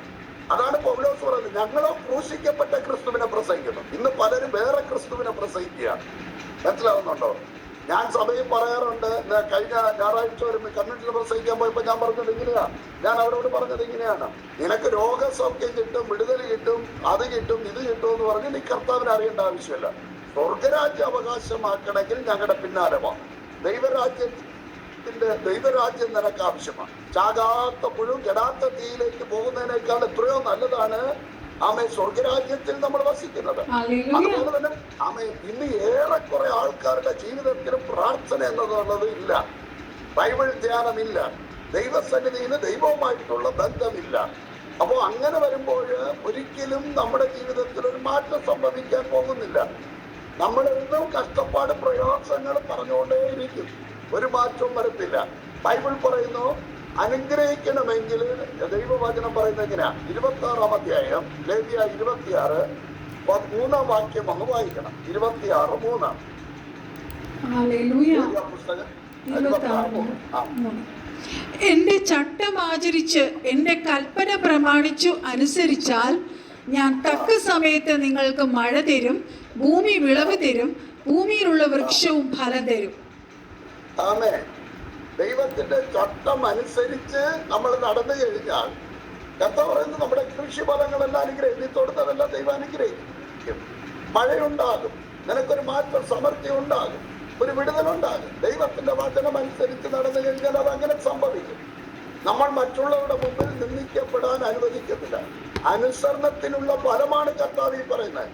അതാണ് പൗലോസ് പറയുന്നത്, ഞങ്ങളോ ക്രൂശിക്കപ്പെട്ട ക്രിസ്തുവിനെ പ്രസംഗിക്കുന്നു. ഇന്ന് പലരും വേറെ ക്രിസ്തുവിനെ പ്രസംഗിക്കുക. മനസ്സിലാവുന്നുണ്ടോ? ഞാൻ സഭയിൽ പറയാറുണ്ട്, കഴിഞ്ഞ ഞായറാഴ്ച ഒരു കമ്മ്യൂണിറ്റിയിൽ പ്രസംഗിക്കാൻ പോയപ്പോൾ ഞാൻ പറഞ്ഞത് ഇങ്ങനെയാ, ഞാൻ അവരോട് പറഞ്ഞത് ഇങ്ങനെയാണ്, നിനക്ക് രോഗസൗഖ്യം കിട്ടും, വിടുതൽ കിട്ടും, അത് കിട്ടും, ഇത് കിട്ടും എന്ന് പറഞ്ഞ് നീ കർത്താവിനെ അറിയേണ്ട ആവശ്യമില്ല. സ്വർഗരാജ്യ അവകാശമാക്കണമെങ്കിൽ ഞങ്ങളുടെ പിന്നാലെ വാ. ദൈവരാജ്യം നിനക്ക് ആവശ്യമാണ്. ചാകാത്ത പുഴു കെടാത്ത തീയിലേക്ക് പോകുന്നതിനേക്കാൾ എത്രയോ നല്ലതാണ് ആമേ സ്വർഗരാജ്യത്തിൽ നമ്മൾ വസിക്കുന്നത്. അതുപോലെ തന്നെ ആമേ ഇന്ന് ഏറെക്കുറെ ആൾക്കാരുടെ ജീവിതത്തിൽ പ്രാർത്ഥന എന്നുള്ളത് ഇല്ല, ബൈബിൾ ധ്യാനമില്ല, ദൈവസന്നിധിയിൽ ദൈവവുമായിട്ടുള്ള ബന്ധമില്ല. അപ്പോ അങ്ങനെ വരുമ്പോൾ ഒരിക്കലും നമ്മുടെ ജീവിതത്തിൽ ഒരു മാറ്റം സംഭവിക്കാൻ പോകുന്നില്ല. നമ്മളെന്നും കഷ്ടപ്പാട് പ്രയാസങ്ങൾ പറഞ്ഞുകൊണ്ടേയിരിക്കും, ഒരു മാറ്റവും വരത്തില്ല. ബൈബിൾ പറയുന്നു അനുഗ്രഹിക്കണമെങ്കിൽ ദൈവവചനം പറയുന്നത് എങ്ങനെയാ? 26-ാം അധ്യായം ലേവ്യ 26 3-ാം വാക്യം ഒന്ന് വായിക്കണം. 26:3 പുസ്തകം 26:3. എന്റെ ചട്ടം ആചരിച്ച് എന്റെ കൽപ്പന പ്രമാണിച്ചു അനുസരിച്ചാൽ ഞാൻ തക്ക സമയത്ത് നിങ്ങൾക്ക് മഴ തരും, ഭൂമി വിളവ് തരും, ഭൂമിയിലുള്ള വൃക്ഷവും ഫലം തരും. ആമേൻ. ദൈവത്തിന്റെ ചട്ടം അനുസരിച്ച് നമ്മൾ നടന്നു കഴിഞ്ഞാൽ കർത്താവ് പറയുന്നത് നമ്മുടെ കൃഷിഫലങ്ങളെല്ലാം അനുഗ്രഹിക്കും, തൊടുത്തതെല്ലാം ദൈവം അനുഗ്രഹിക്കും. മഴയുണ്ടാകും, നിനക്കൊരു മാറ്റം സമൃദ്ധി ഉണ്ടാകും, ഒരു വിടുതലുണ്ടാകും. ദൈവത്തിന്റെ വചനം അനുസരിച്ച് നടന്നു കഴിഞ്ഞാൽ അത് അങ്ങനെ സംഭവിക്കും. നമ്മൾ മറ്റുള്ളവരുടെ മുമ്പിൽ നിന്ദിക്കപ്പെടാൻ അനുവദിക്കത്തില്ല. അനുസരണത്തിനുള്ള ഫലമാണ് കർത്താവ് പറയുന്നത്.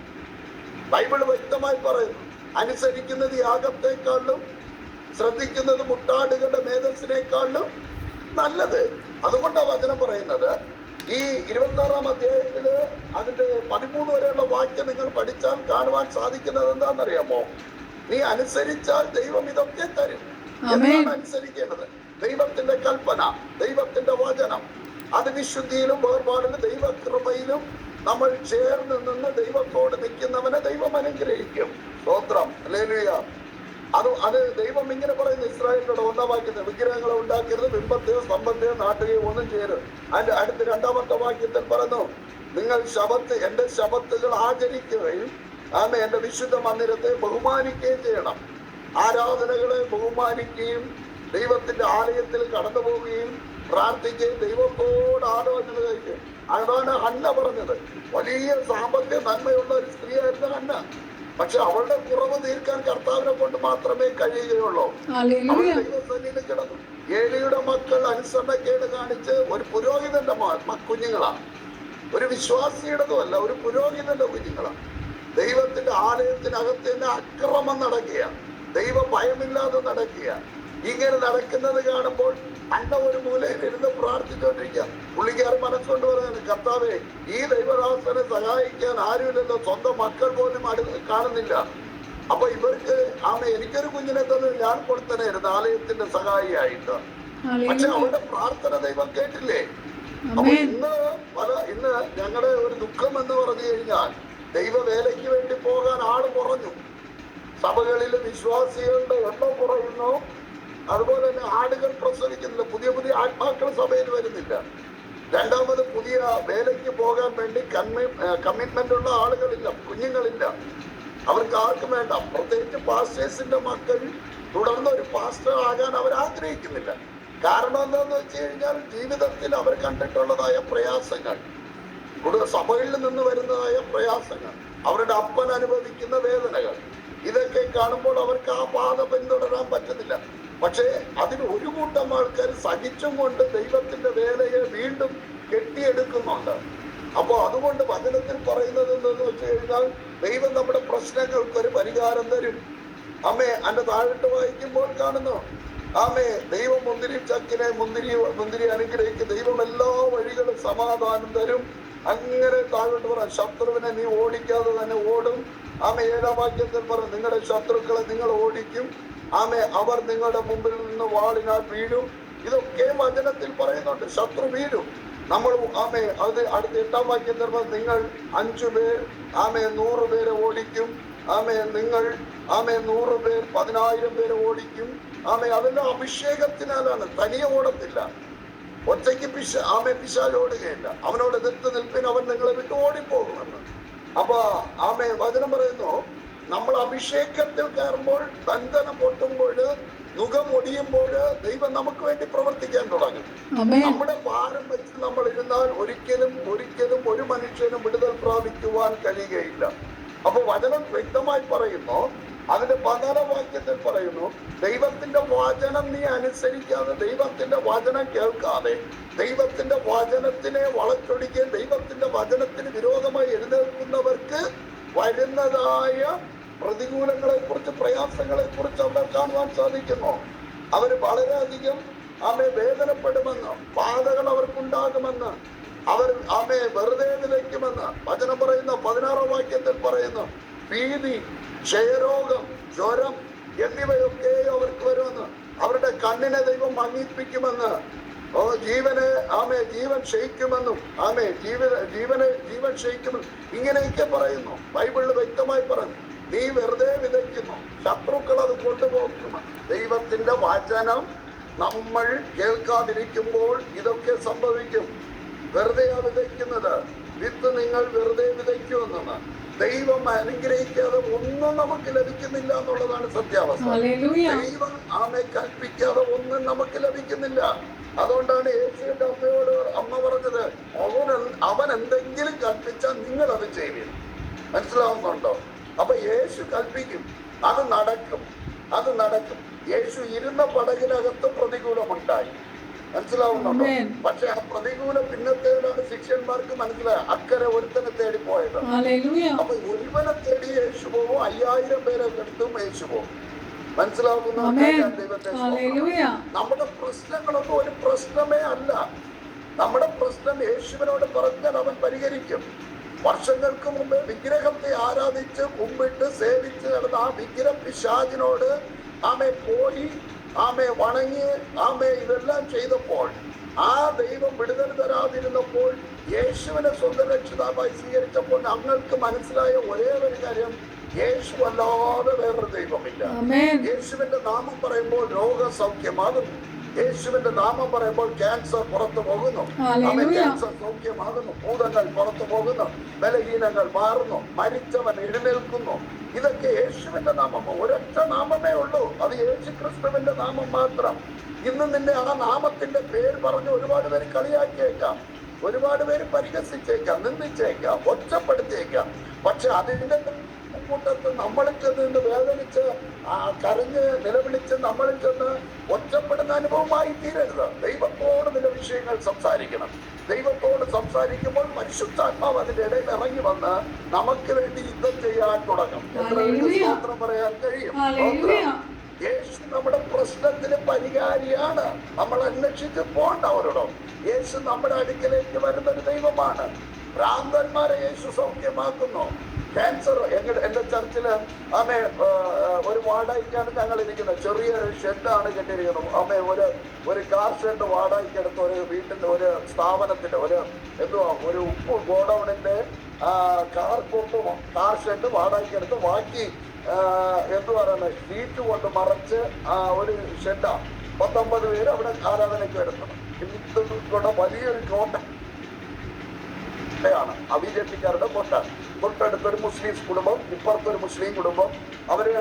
ബൈബിൾ വ്യക്തമായി പറയുന്നു, അനുസരിക്കുന്നത് യാഗത്തെക്കാളും ശ്രദ്ധിക്കുന്നത് മുട്ടാടുകളുടെ മേധസ്സിനേക്കാളും നല്ലത്. അതുകൊണ്ടാണ് വചനം പറയുന്നത്. ഈ 26-ാം അധ്യായത്തില് അതിന്റെ 13 വരെയുള്ള വാക്യം നിങ്ങൾ പഠിച്ചാൽ കാണുവാൻ സാധിക്കുന്നത് എന്താണെന്നറിയാമോ? നീ അനുസരിച്ചാൽ ദൈവം ഇതൊക്കെ തരും. എന്താണ് അനുസരിക്കേണ്ടത്? ദൈവത്തിന്റെ കൽപ്പന, ദൈവത്തിന്റെ വചനം. അത് വിശുദ്ധിയിലും വേർപാടിലും ദൈവകൃപയിലും നമ്മൾ ചേർന്ന് നിന്ന് ദൈവത്തോട് നിൽക്കുന്നവനെ ദൈവം അനുഗ്രഹിക്കും. സ്തോത്രം, ഹല്ലേലൂയ. അത് ദൈവം ഇങ്ങനെ പറയുന്നു ഇസ്രായേലിനോട് 1-ാം വാക്യത്തിൽ, വിഗ്രഹങ്ങളെ ഉണ്ടാക്കരുത്, ബിംബത്തെയോ സ്തംഭത്തെയോ നാട്ടുകയോ ഒന്നും ചെയ്യരുത്. അതിന്റെ അടുത്ത 2-ാമത്തെ വാക്യത്തിൽ പറഞ്ഞു, നിങ്ങൾ എന്റെ ശബത്തുകൾ ആചരിക്കുകയും ആമേ എന്റെ വിശുദ്ധ മന്ദിരത്തെ ബഹുമാനിക്കുകയും ചെയ്യണം. ആരാധനകളെ ബഹുമാനിക്കുകയും ദൈവത്തിന്റെ ആലയത്തിൽ കടന്നു പോവുകയും പ്രാർത്ഥിക്കുകയും ദൈവത്തോട് ആലോചന കഴിക്കുകയും. അതാണ് ഹന്ന പറഞ്ഞത്. വലിയ സാമ്പത്തിക നന്മയുള്ള ഒരു സ്ത്രീയായിരുന്നു ഹന്ന. പക്ഷെ അവളുടെ കുറവ് തീർക്കാൻ കർത്താവിനെ കൊണ്ട് മാത്രമേ കഴിയുകയുള്ളൂ. അവൾ ദൈവസന്നിധിയിൽ കിടന്നു. ഏലിയുടെ മക്കൾ അനുസരണക്കേട് കാണിച്ച് ഒരു പുരോഹിതന്റെ കുഞ്ഞുങ്ങളാണ്, ഒരു വിശ്വാസിയുടേതുമല്ല, ഒരു പുരോഹിതന്റെ കുഞ്ഞുങ്ങളാണ്. ദൈവത്തിന്റെ ആലയത്തിനകത്ത് തന്നെ അക്രമം നടക്കുക, ദൈവ ഭയമില്ലാതെ നടക്കുക. ഇങ്ങനെ നടക്കുന്നത് കാണുമ്പോൾ അണ്ട ഒരു മൂലയിൽ ഇരുന്ന് പ്രാർത്ഥിച്ചുകൊണ്ടിരിക്കുക. പുള്ളിക്കാരൻ മനസ്സുകൊണ്ട് പറയുന്നത്, കർത്താവേ, ഈ ദൈവദാസനെ സഹായിക്കാൻ ആരുമില്ലല്ലോ, സ്വന്തം മക്കൾ പോലും കാണുന്നില്ല. അപ്പൊ ഇവർക്ക് എനിക്കൊരു കുഞ്ഞിനെ തന്നെ ഞാൻ കൊടുത്തനായിരുന്നു ആലയത്തിന്റെ സഹായിയായിട്ട്. പക്ഷെ അവരുടെ പ്രാർത്ഥന ദൈവം കേട്ടില്ലേ? അപ്പൊ ഇന്ന് ഞങ്ങളുടെ ഒരു ദുഃഖം എന്ന് പറഞ്ഞു കഴിഞ്ഞാൽ ദൈവ വേലയ്ക്ക് വേണ്ടി പോകാൻ ആള് കുറഞ്ഞു. സഭകളിലെ വിശ്വാസികളുടെ എണ്ണം കുറയുന്നു. അതുപോലെ തന്നെ ആടുകൾ പ്രസവിക്കുന്നില്ല, പുതിയ ആത്മാക്കൾ സഭയിൽ വരുന്നില്ല. രണ്ടാമത് പുതിയ വേലയ്ക്ക് പോകാൻ വേണ്ടി കമ്മിറ്റ്മെന്റ് ഉള്ള ആളുകളില്ല, കുഞ്ഞുങ്ങളില്ല. അവർക്ക് ആർക്കും വേണ്ട. പ്രത്യേകിച്ച് പാസ്റ്റേഴ്സിന്റെ മക്കൾ തുടർന്ന് ഒരു പാസ്റ്റർ ആകാൻ അവർ ആഗ്രഹിക്കുന്നില്ല. കാരണം എന്താണെന്ന് വെച്ച് കഴിഞ്ഞാൽ ജീവിതത്തിൽ അവർ കണ്ടിട്ടുള്ളതായ പ്രയാസങ്ങൾ, സഭയിൽ നിന്ന് വരുന്നതായ പ്രയാസങ്ങൾ, അവരുടെ അപ്പൻ അനുഭവിക്കുന്ന വേദനകൾ, ഇതൊക്കെ കാണുമ്പോൾ അവർക്ക് ആ പാത പിന്തുടരാൻ പറ്റുന്നില്ല. പക്ഷേ അതിന് ഒരു കൂട്ടം ആൾക്കാർ സഹിച്ചും കൊണ്ട് ദൈവത്തിന്റെ വേലയെ വീണ്ടും കെട്ടിയെടുക്കുന്നുണ്ട്. അപ്പൊ അതുകൊണ്ട് വചനത്തിൽ പറയുന്നത് എന്തെന്ന് വെച്ച് കഴിഞ്ഞാൽ ദൈവം നമ്മുടെ പ്രശ്നങ്ങൾക്ക് ഒരു പരിഹാരം തരും. അമ്മേ, അതിന്റെ താഴോട്ട് വായിക്കുമ്പോൾ കാണുന്നു, ആമേ, ദൈവം മുന്തിരി ചക്കിനെ മുന്തിരി അനുഗ്രഹിക്കും, ദൈവം എല്ലാ വഴികളും സമാധാനം തരും. അങ്ങനെ താഴോട്ട് പറയാം, ശത്രുവിനെ നീ ഓടിക്കാതെ തന്നെ ഓടും. ആമേ, 7-ാം വാക്യത്തിൽ പറഞ്ഞു, നിങ്ങളുടെ ശത്രുക്കളെ നിങ്ങൾ ഓടിക്കും. ആമേ, അവർ നിങ്ങളുടെ മുമ്പിൽ നിന്ന് വാളിനാൽ വീഴും. ഇതൊക്കെ വചനത്തിൽ പറയുന്നുണ്ട്. ശത്രു വീഴും. നമ്മൾ ആമേ, അത് അടുത്ത 8-ാം വാക്യത്തിൽ പറഞ്ഞു, നിങ്ങൾ 5 പേർ 100 പേരെ ഓടിക്കും. ആമേ, നിങ്ങൾ 100 പേർ 10,000 പേരെ ഓടിക്കും. ആമേ, അതെല്ലാം അഭിഷേകത്തിനാലാണ്, തനിയെ ഓടത്തില്ല. ഒറ്റയ്ക്ക് പിശാച് ഓടുകയില്ല. അവനോട് എതിർത്ത് നിൽപ്പിന് അവൻ നിങ്ങളെ വിട്ട് ഓടിപ്പോകുമെന്ന്. അപ്പൊ ആമേ, വചനം പറയുന്നു, നമ്മൾ അഭിഷേകത്തിൽ കയറുമ്പോൾ, ബന്ധനം പൊട്ടുമ്പോൾ, മുഖം ഒടിയുമ്പോൾ ദൈവം നമുക്ക് വേണ്ടി പ്രവർത്തിക്കാൻ തുടങ്ങും. നമ്മുടെ ഭാരം വെച്ച് നമ്മൾ ഇരുന്നാൽ ഒരിക്കലും ഒരു മനുഷ്യനും വിടുതൽ പ്രാപിക്കുവാൻ കഴിയുകയില്ല. അപ്പൊ വചനം വ്യക്തമായി പറയുന്നു, അതിന്റെ 14 വാക്യത്തിൽ പറയുന്നു, ദൈവത്തിന്റെ വചനം നീ അനുസരിക്കാതെ, ദൈവത്തിന്റെ വചനം കേൾക്കാതെ, ദൈവത്തിന്റെ വചനത്തിനെ വളച്ചൊടിക്കുകയും ദൈവത്തിന്റെ വചനത്തിന് വിരോധമായി എഴുന്നേൽക്കുന്നവർക്ക് വരുന്നതായ പ്രതികൂലങ്ങളെ കുറിച്ച്, പ്രയാസങ്ങളെ കുറിച്ച് അവിടെ കാണുവാൻ സാധിക്കുന്നു. അവർ വളരെയധികം വേദനപ്പെടുമെന്ന്, ബാധകൾ അവർക്കുണ്ടാകുമെന്ന്, അവർ വെറുതെ വിതയ്ക്കുമെന്ന് വചനം പറയുന്ന 16 വാക്യത്തിൽ പറയുന്നു. ഭീതി, ക്ഷയരോഗം, ജ്വരം എന്നിവയൊക്കെ അവർക്ക് വരുമെന്ന്, അവരുടെ കണ്ണിനെ ദൈവം മങ്ങിപ്പിക്കുമെന്ന്, ജീവനെ ജീവൻ ക്ഷയിക്കുമെന്നും ജീവൻ ക്ഷയിക്കുമെന്നും ഇങ്ങനെയൊക്കെ പറയുന്നു. ബൈബിളിൽ വ്യക്തമായി പറഞ്ഞു, നീ വെറുതെ വിതയ്ക്കുന്നു, ശത്രുക്കൾ അത് കൊണ്ടുപോകും. ദൈവത്തിന്റെ വചനം നമ്മൾ കേൾക്കാതിരിക്കുമ്പോൾ ഇതൊക്കെ സംഭവിക്കും. വെറുതെ വിതയ്ക്കുന്നത്, വിത്ത് നിങ്ങൾ വെറുതെ വിതയ്ക്കുമെന്നാണ്. ദൈവം അനുഗ്രഹിക്കാതെ ഒന്നും നമുക്ക് ലഭിക്കുന്നില്ല എന്നുള്ളതാണ് സത്യാവസ്ഥ. ദൈവം കൽപ്പിക്കാതെ ഒന്നും നമുക്ക് ലഭിക്കുന്നില്ല. അതുകൊണ്ടാണ് യേശുവിന്റെ അമ്മ പറഞ്ഞത്, അവൻ എന്തെങ്കിലും കൽപ്പിച്ചാൽ നിങ്ങൾ അത് ചെയ്യും. മനസ്സിലാവുന്നുണ്ടോ? അപ്പൊ യേശു കൽപ്പിക്കും, അത് നടക്കും. യേശു ഇരുന്ന പടകിനകത്ത് പ്രതികൂലമുണ്ടായി. മനസ്സിലാവുന്നുണ്ടോ? പക്ഷെ ആ പ്രതികൂലം പിന്നത്തേതാണ് ശിഷ്യന്മാർക്ക് മനസ്സിലായി. അക്കരെ ഒരുത്തനെ തേടി പോയത്. അപ്പൊ ഒരുവനെ തേടി യേശു പോകും, 5000 പേരെ എടുത്തും യേശു പോകും. മനസ്സിലാവുന്ന നമ്മുടെ പ്രശ്നങ്ങളൊന്നും ഒരു പ്രശ്നമേ അല്ല. നമ്മുടെ പ്രശ്നം യേശുവിനോട് പറഞ്ഞാൽ അവൻ പരിഹരിക്കും. വർഷങ്ങൾക്ക് മുമ്പ് വിഗ്രഹത്തെ ആരാധിച്ച് കുമ്പിട്ട് സേവിച്ച് നടന്ന ആ വിഗ്രഹ പിശാചിനോട് പോയി വണങ്ങി ഇതെല്ലാം ചെയ്തപ്പോൾ, ആ ദൈവം വിടുതൽ തരാതിരുന്നപ്പോൾ, യേശുവിനെ സ്വന്തം രക്ഷിതാവായി സ്വീകരിച്ചപ്പോൾ ഞങ്ങൾക്ക് മനസ്സിലായ ഒരേ ഒരു കാര്യം, യേശു അല്ലാതെ വേറൊരു ദൈവമില്ല. യേശുവിന്റെ നാമം പറയുമ്പോൾ രോഗസൗഖ്യമാകുന്നു. യേശുവിന്റെ നാമം പറയുമ്പോൾ ക്യാൻസർ പുറത്തു പോകുന്നു. ക്യാൻസർ സൗഖ്യമാകുന്നു. ഭൂതങ്ങൾ പുറത്തു പോകുന്നു. ബലഹീനങ്ങൾ മാറുന്നു. മരിച്ചവൻ എഴുന്നേൽക്കുന്നു. ഇതൊക്കെ യേശുവിന്റെ നാമം. ഒരൊറ്റ നാമമേ ഉള്ളൂ, അത് യേശു ക്രിസ്തുവിന്റെ നാമം മാത്രം. ഇന്ന് നിന്നെ ആ നാമത്തിന്റെ പേര് പറഞ്ഞ് ഒരുപാട് പേര് കളിയാക്കിയേക്കാം, ഒരുപാട് പേര് പരിഹസിച്ചേക്കാം, നിന്ദിച്ചേക്കാം, ഒറ്റപ്പെടുത്തിയേക്കാം. പക്ഷെ അതിന്റെ കൂട്ടത്ത് നമ്മളിൽ ചെന്ന് വേദനിച്ച് കരഞ്ഞ് നിലവിളിച്ച് നമ്മളിൽ ചെന്ന് ഒറ്റപ്പെടുന്ന അനുഭവമായി തീരരുത്. ദൈവത്തോട് നില വിഷയങ്ങൾ സംസാരിക്കണം. ദൈവത്തോട് സംസാരിക്കുമ്പോൾ പരിശുദ്ധാത്മാവ് അതിന്റെ ഇടയിൽ ഇറങ്ങി വന്ന് നമുക്ക് വേണ്ടി യുദ്ധം ചെയ്യാൻ തുടങ്ങും. എത്ര പറയാൻ കഴിയും? യേശു നമ്മുടെ പ്രശ്നത്തിന് പരിഹാരിയാണ്. നമ്മൾ അന്വേഷിച്ച് പോണ്ട അവരോടോ. യേശു നമ്മുടെ അടുക്കലേക്ക് വരുന്നൊരു ദൈവമാണ്. ഭ്രാന്തന്മാരെ യേശു സൗഖ്യമാക്കുന്നു. ക്യാൻസർ എന്റെ ചർച്ചില് ഒരു വാടകയ്ക്കാണ് ഞങ്ങൾ ഇരിക്കുന്നത്. ചെറിയൊരു ഷെഡാണ് കെട്ടിയിരിക്കുന്നത്. ഒരു കാർ ഷെഡ് വാടകയ്ക്കെടുത്ത് ഒരു വീട്ടിന്റെ ഒരു സ്ഥാപനത്തിന്റെ ഒരു ഉപ്പ് ഗോഡൌണിന്റെ കാർ ഷെഡ് വാടകയ്ക്കെടുത്ത് ബാക്കി ഷീറ്റ് കൊണ്ട് മറച്ച് ഒരു ഷെഡാ. 19 പേര് അവിടെ ആരാധനയ്ക്ക് വരുന്നത്. ഇന്നിവിടെ വലിയൊരു കോട്ടയാണ് അഭിജപ്പിക്കാരുടെ കോട്ട. തൊട്ടടുത്തൊരു മുസ്ലിം കുടുംബം, ഇപ്പുറത്തൊരു മുസ്ലിം കുടുംബം. അവര്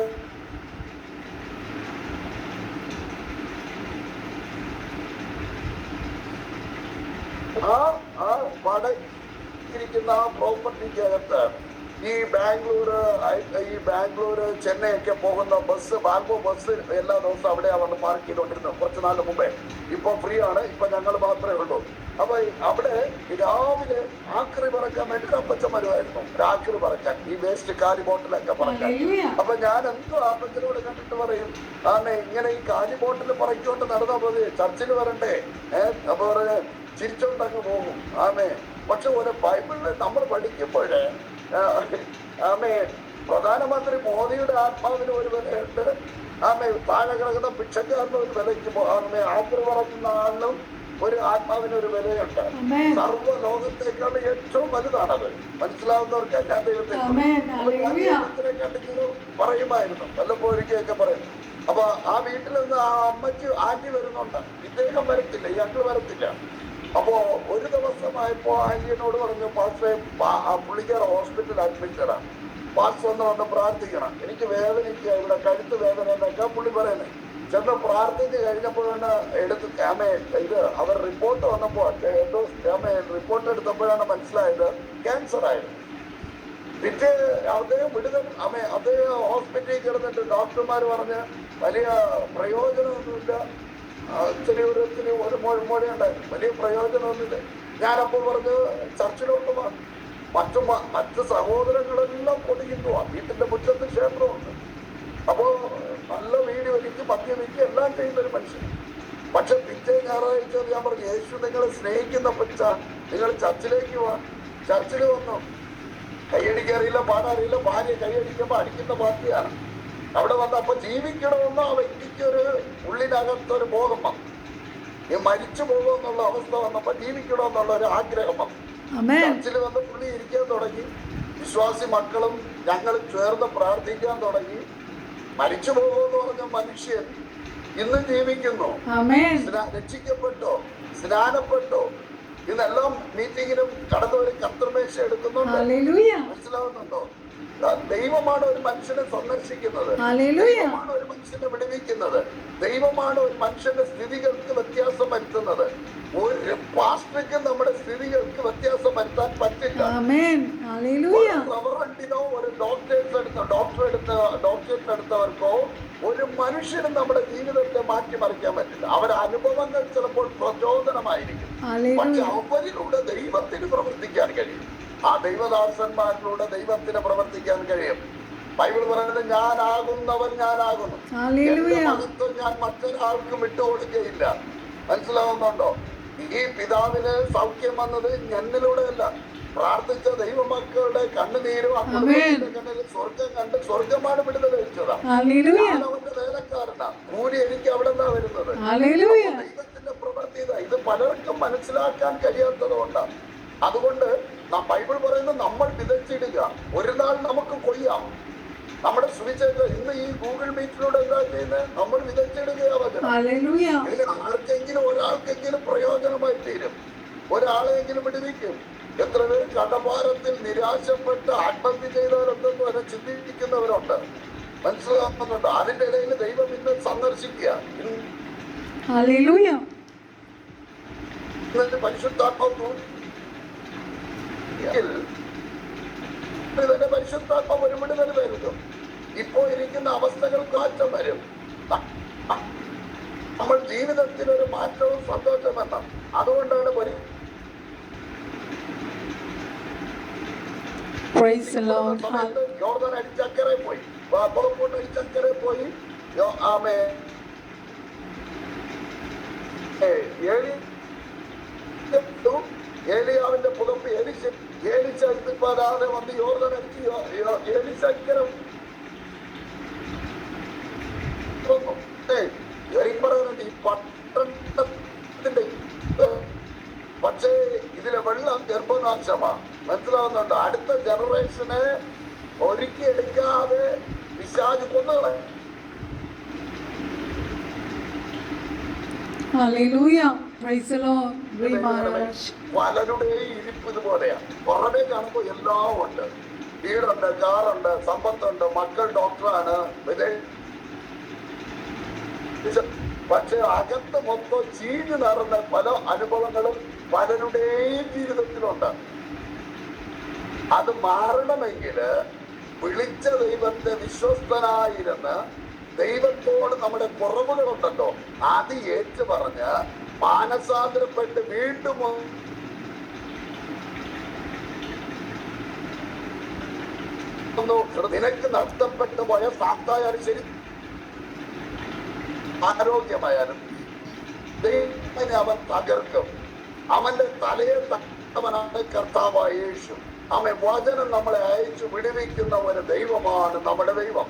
ആ വാടകയ്ക്കിരിക്കുന്ന ആ പ്രോപ്പർട്ടിക്കകത്ത് ഈ ബാംഗ്ലൂര് ചെന്നൈ ഒക്കെ പോകുന്ന ബസ്, ബാംഗ്ലൂർ ബസ് എല്ലാ ദിവസവും അവിടെയാ വന്ന് പാർക്ക് ചെയ്തോണ്ടിരുന്നത് കുറച്ച് നാല് മുമ്പേ. ഇപ്പൊ ഫ്രീ ആണ്. ഇപ്പൊ ഞങ്ങൾ മാത്രമേ ഉള്ളൂ. അപ്പൊ അവിടെ രാവിലെ ആക്രി പറക്കാൻ വേണ്ടി അപ്പച്ചൻ വരുമായിരുന്നു. ആക്രി പറക്കാൻ, ഈ വേസ്റ്റ് കാലി ബോട്ടിലൊക്കെ പറക്കാൻ. അപ്പൊ ഞാൻ എന്തോ അപ്പച്ചനോട് കണ്ടിട്ട് പറയും, ഇങ്ങനെ ഈ കാലി ബോട്ടിൽ പറയിക്കൊണ്ട് നടന്നാൽ മതി, ചർച്ചിൽ വരണ്ടേ? അപ്പൊ പറഞ്ഞ് ചിരിച്ചോണ്ടങ്ങ് പോകും. പക്ഷെ ഒരു ബൈബിളിൽ നമ്മൾ പഠിക്കുമ്പോഴേ പ്രധാനമന്ത്രി മോദിയുടെ ആത്മാവിന് ഒരു വിലയുണ്ട്. താഴെ കിടക്കുന്ന ഭിക്ഷക്കാരന് ഒരു വിലയ്ക്ക് ആക്രി പറക്കുന്ന ആളിനും ഒരു ആത്മാവിന് ഒരു വിലയുണ്ട്. സർവ്വ ലോകത്തേക്കാൾ ഏറ്റവും വലുതാണത്. മനസ്സിലാവുന്നവർക്ക് ഞാൻ ദൈവത്തിനെ കണ്ടിട്ട് പറയുമായിരുന്നു, വല്ലപ്പോഴൊക്കെ പറയും. അപ്പൊ ആ വീട്ടിൽ നിന്ന് ആ അമ്മയ്ക്ക് ആന്റി വരുന്നുണ്ട്, ഇദ്ദേഹം വരത്തില്ല, ഇയാൾ വരത്തില്ല. അപ്പോ ഒരു ദിവസമായപ്പോ ആന്റിയോട് പറഞ്ഞു, പാസ്റ്റേ പുള്ളിക്കാർ ഹോസ്പിറ്റലിൽ അഡ്മിറ്റഡാണ്, പാസ്റ്റർ വന്ന് പ്രാർത്ഥിക്കണം, എനിക്ക് വേദനിക്കുക, ഇവിടെ കഴുത്ത് വേദന എന്നൊക്കെ പുള്ളി പറയുന്നത്. ചെന്ന് പ്രാർത്ഥിച്ച് കഴിഞ്ഞപ്പോഴാണ് അവർ റിപ്പോർട്ട് വന്നപ്പോൾ റിപ്പോർട്ട് എടുത്തപ്പോഴാണ് മനസ്സിലായത് ക്യാൻസർ ആയിരുന്നു. പിറ്റേ അദ്ദേഹം വിടുതൽ അദ്ദേഹം ഹോസ്പിറ്റലിൽ കിടന്നിട്ട് ഡോക്ടർമാർ പറഞ്ഞ് വലിയ പ്രയോജനമൊന്നുമില്ല, ഇത്തിരി ഒരു മൊഴി ഉണ്ടായിരുന്നു, വലിയ പ്രയോജനമൊന്നുമില്ല. ഞാനപ്പോൾ പറഞ്ഞ് ചർച്ചിലോട്ട് പോകാം. മറ്റു സഹോദരങ്ങളെല്ലാം പൊടിക്കുന്നു. വീട്ടിന്റെ മുറ്റത്ത് ക്ഷേത്രമുണ്ട്. അപ്പോ നല്ല വീട് വലിക്ക്, മദ്യം വലിക്ക്, എല്ലാം ചെയ്യുന്ന ഒരു മനുഷ്യൻ. പക്ഷെ പിറ്റേ ഞായറാഴ്ച ഞാൻ പറഞ്ഞു, യേശു നിങ്ങളെ സ്നേഹിക്കുന്ന പച്ച, നിങ്ങൾ ചർച്ചിലേക്ക് പോവാ. ചർച്ചിൽ വന്നു. കൈയടിക്കറിയില്ല, പാടാറിയില്ല. ഭാര്യ കൈയടിക്കുമ്പോ അടിക്കുന്ന പാർട്ടിയാണ്. അവിടെ വന്ന് അപ്പൊ ജീവിക്കണമെന്ന് ആ വ്യക്തിക്ക് ഒരു ഉള്ളിനകത്തൊരു ബോധം വന്നു. ഈ മരിച്ചു പോകുമെന്നുള്ള അവസ്ഥ വന്നപ്പോ ജീവിക്കണമെന്നുള്ള ഒരു ആഗ്രഹം വന്നു. ചർച്ചിൽ വന്ന് പുള്ളി ഇരിക്കാൻ തുടങ്ങി. വിശ്വാസി മക്കളും ഞങ്ങളും ചേർന്ന് പ്രാർത്ഥിക്കാൻ തുടങ്ങി. മരിച്ചു പോകുമെന്ന് പറഞ്ഞ മനുഷ്യൻ ഇന്ന് ജീവിക്കുന്നു, രക്ഷിക്കപ്പെട്ടോ, സ്നാനപ്പെട്ടോ. ഇതെല്ലാം മീറ്റിങ്ങിനും കടന്നവര് കർത്തൃമേശ എടുക്കുന്നുണ്ട്. മനസ്സിലാവുന്നുണ്ടോ? ദൈവമാണ് ഒരു മനുഷ്യനെ സന്ദർശിക്കുന്നത്, ദൈവമാണ് ഒരു മനുഷ്യനെ വിടുവിക്കുന്നത്, ദൈവമാണ് ഒരു മനുഷ്യന്റെ സ്ഥിതികൾക്ക് വ്യത്യാസം വരുത്തുന്നത്. ഒരു പാസ്റ്റർക്ക് നമ്മുടെ സ്ഥിതികൾക്ക് വ്യത്യാസം വരുത്താൻ പറ്റില്ല. റവറന്റിനോ ഒരു ഡോക്ടറേറ്റ് എടുത്തവർക്കോ ഒരു മനുഷ്യനും നമ്മുടെ ജീവിതത്തെ മാറ്റിമറിക്കാൻ പറ്റില്ല. അവരുടെ അനുഭവങ്ങൾ ചിലപ്പോൾ പ്രചോദനമായിരിക്കും, പക്ഷെ അവരിലൂടെ ദൈവത്തിന് പ്രവർത്തിക്കാൻ കഴിയും. ആ ദൈവദാസന്മാരിലൂടെ ദൈവത്തിന് പ്രവർത്തിക്കാൻ കഴിയും. ബൈബിൾ പറയുന്നത് ഞാനാകുന്നവൻ ഞാനാകുന്നു, മഹത്വം ഞാൻ മറ്റൊരാൾക്കും വിട്ടുകൊടുക്കുകയില്ല. മനസ്സിലാവുന്നുണ്ടോ? ഈ പിതാവിന് സൗഖ്യം വന്നത് എന്നിലൂടെയല്ല, പ്രാർത്ഥിച്ച ദൈവമക്കളുടെ കണ്ണുനീരും കണ്ണിൽ സ്വർഗം കണ്ട് സ്വർഗമാണ് വിടുതൽ കഴിച്ചതാ. ഞാൻ അവന്റെ വേലക്കാരനാ. കൂലി എനിക്ക് അവിടെ നിന്നാ വരുന്നത്. ദൈവത്തിന്റെ പ്രവൃത്തി ഇതാ. ഇത് പലർക്കും മനസ്സിലാക്കാൻ കഴിയാത്തത് കൊണ്ടാണ്. അതുകൊണ്ട് ബൈബിൾ പറയുന്നത് നമ്മൾ വിതച്ചിടുക, ഒരു നാൾ നമുക്ക് കൊയ്യാം. നമ്മുടെ സുവിശേഷം ഇന്ന് ഈ ഗൂഗിൾ മീറ്റിലൂടെ എന്താ ചെയ്യുന്നത്? നമ്മൾ വിതച്ചിടുകയാ വചനം. ആർക്കെങ്കിലും ഒരാൾക്കെങ്കിലും പ്രയോജനമായി തീരും, ഒരാളെങ്കിലും വിടുവിക്കും. എത്ര പേര് കടഭാരത്തിൽ നിരാശപ്പെട്ട് ആത്മഹത്യ ചെയ്തവരുണ്ടെന്ന് വരെ ചിന്തിക്കുന്നവരുണ്ട്. മനസ്സിലാക്കുന്നുണ്ട്? അതിന്റെ ഇടയിൽ ദൈവം ഇന്ന് സന്ദർശിക്കുക. പരിശുദ്ധാത്മാവ് പരിശുദ്ധാത്മാവ് ഒരു വിടുതൽ വരുന്നു. ഇപ്പോ ഇരിക്കുന്ന അവസ്ഥകൾക്ക് മാറ്റം വരും. നമ്മൾ ജീവിതത്തിൽ ഒരു മാറ്റവും സന്തോഷമെന്ന. അതുകൊണ്ടാണ് യോർദാൻ അടിച്ചക്കരെ പോയി, അടിച്ചക്കരെ പോയി. ഏലിയാവിന്റെ പുതപ്പ് ഏലിച്ചാതെ വന്ന് യോർദാൻ അടിച്ച് ഏലിച്ചക്കരം പറയുന്നുണ്ട് ഈ പട്ടണത്തിന്റെ. പക്ഷേ ഇതിലെ വെള്ളം ഗർഭനാശമാണ്. മനസ്സിലാവുന്നുണ്ട്? അടുത്ത ജനറേഷനെ ഒരുക്കിയെടുക്കാതെ പിശാച് കൊന്നുകളെ. പലരുടെയും ഇരിപ്പ് ഇതുപോലെയാ. പുറമെ കാണുമ്പോ എല്ലാം ഉണ്ട്, വീടുണ്ട്, കാറുണ്ട്, സമ്പത്തുണ്ട്, മക്കൾ ഡോക്ടറാണ്, പക്ഷെ അകത്ത് മൊത്തം ചീഞ്ഞു നിറഞ്ഞ പല അനുഭവങ്ങളും പലരുടെയും ജീവിതത്തിലുണ്ട്. അത് മാറണമെങ്കിൽ വിളിച്ച ദൈവത്തെ വിശ്വസ്തനായിരുന്ന് ദൈവത്തോട് നമ്മുടെ കുറവുകളുണ്ടല്ലോ അത് ഏറ്റു പറഞ്ഞ് മാനസാന്തരപ്പെട്ട് വീണ്ടും നിനക്ക് നഷ്ടപ്പെട്ടു പോയ സാത്തായാലും ശരി, ആരോഗ്യമായാലും ദൈവത്തിനെ അവൻ തകർക്കും. അവന്റെ തലയെ തകർത്തവനാണ് കർത്താവായ യേശു. അവൻ വചനം നമ്മളെ അയച്ചു വിടുവിക്കുന്ന ഒരു ദൈവമാണ് നമ്മുടെ ദൈവം.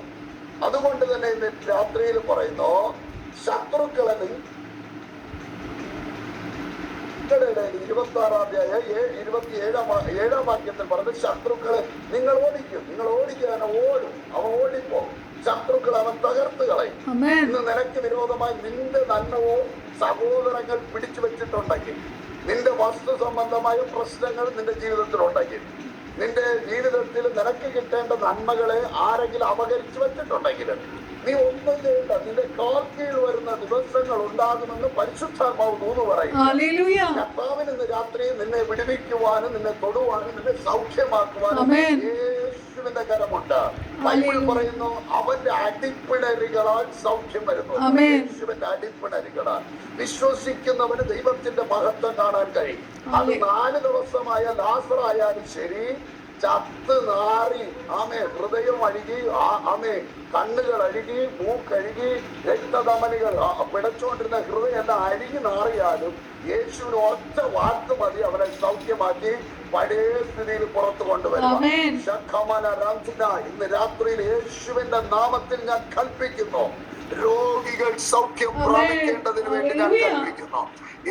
അതുകൊണ്ട് തന്നെ ഇന്ന് രാത്രിയിൽ പറയുന്നു, ശത്രുക്കളെ 26-27 വാക്യത്തിൽ പറഞ്ഞ് ശത്രുക്കളെ നിങ്ങൾ ഓടിക്കും. നിങ്ങൾ ഓടിക്കാൻ ഓടും, അവൻ ഓടിപ്പോ. ശത്രുക്കൾ അവൻ തകർത്ത് കളയും. ഇന്ന് നിനക്ക് വിരോധമായി നിന്റെ നന്മവോ സഹോദരങ്ങൾ പിടിച്ചു വെച്ചിട്ടുണ്ടെങ്കിൽ, നിന്റെ വസ്തു സംബന്ധമായ പ്രശ്നങ്ങൾ നിന്റെ ജീവിതത്തിലുണ്ടെങ്കിൽ, നിന്റെ ജീവിതത്തിൽ നിനക്ക് കിട്ടേണ്ട നന്മകളെ ആരെങ്കിലും അപകരിച്ചു വെച്ചിട്ടുണ്ടെങ്കിൽ, നീ ഒന്നും ചെയ്യണ്ട. നിന്റെ കാൽക്കീഴിൽ വരുന്ന ദിവസങ്ങൾ ഉണ്ടാകുമെന്ന് പരിശുദ്ധാത്മാവ് ദൂത് പറയും. കർത്താവിന് ഇന്ന് രാത്രി നിന്നെ വിടുവിക്കുവാനും നിന്നെ തൊടുവാനും നിന്നെ സൗഖ്യമാക്കുവാനും യേശുവിന്റെ കരമുണ്ട്. ബൈബിൾ പറയുന്നു അവന്റെ അടിപ്പിണരുകളാൽ സൗഖ്യം വരുന്നു. യേശുവിന്റെ അടിപ്പിണരുകളാൽ വിശ്വസിക്കുന്നവന് ദൈവത്തിന്റെ മഹത്വം കാണാൻ കഴിയും. അത് 4 ദിവസമായ ലാസറായാലും ശരി, ചത്ത് നാറി, ആമേ, ഹൃദയം അഴുകി, ആമേ, കണ്ണുകൾ അഴുകി, മൂക്കഴുകി, രക്തധമനികൾ പിടച്ചുകൊണ്ടിരുന്ന ഹൃദയം എല്ലാം അഴുകി നാറിയാലും യേശുവിന് ഒറ്റ വാക്ക് മതി അവനെ സൗഖ്യമാക്കി പഴയ സ്ഥിതിയിൽ പുറത്തു കൊണ്ടുവരും. ഇന്ന് രാത്രിയിൽ യേശുവിന്റെ നാമത്തിൽ ഞാൻ കൽപ്പിക്കുന്നു, രോഗികൾ സൗഖ്യം പ്രാപിക്കേണ്ടതിന് വേണ്ടി ഞാൻ കൽപ്പിക്കുന്നു.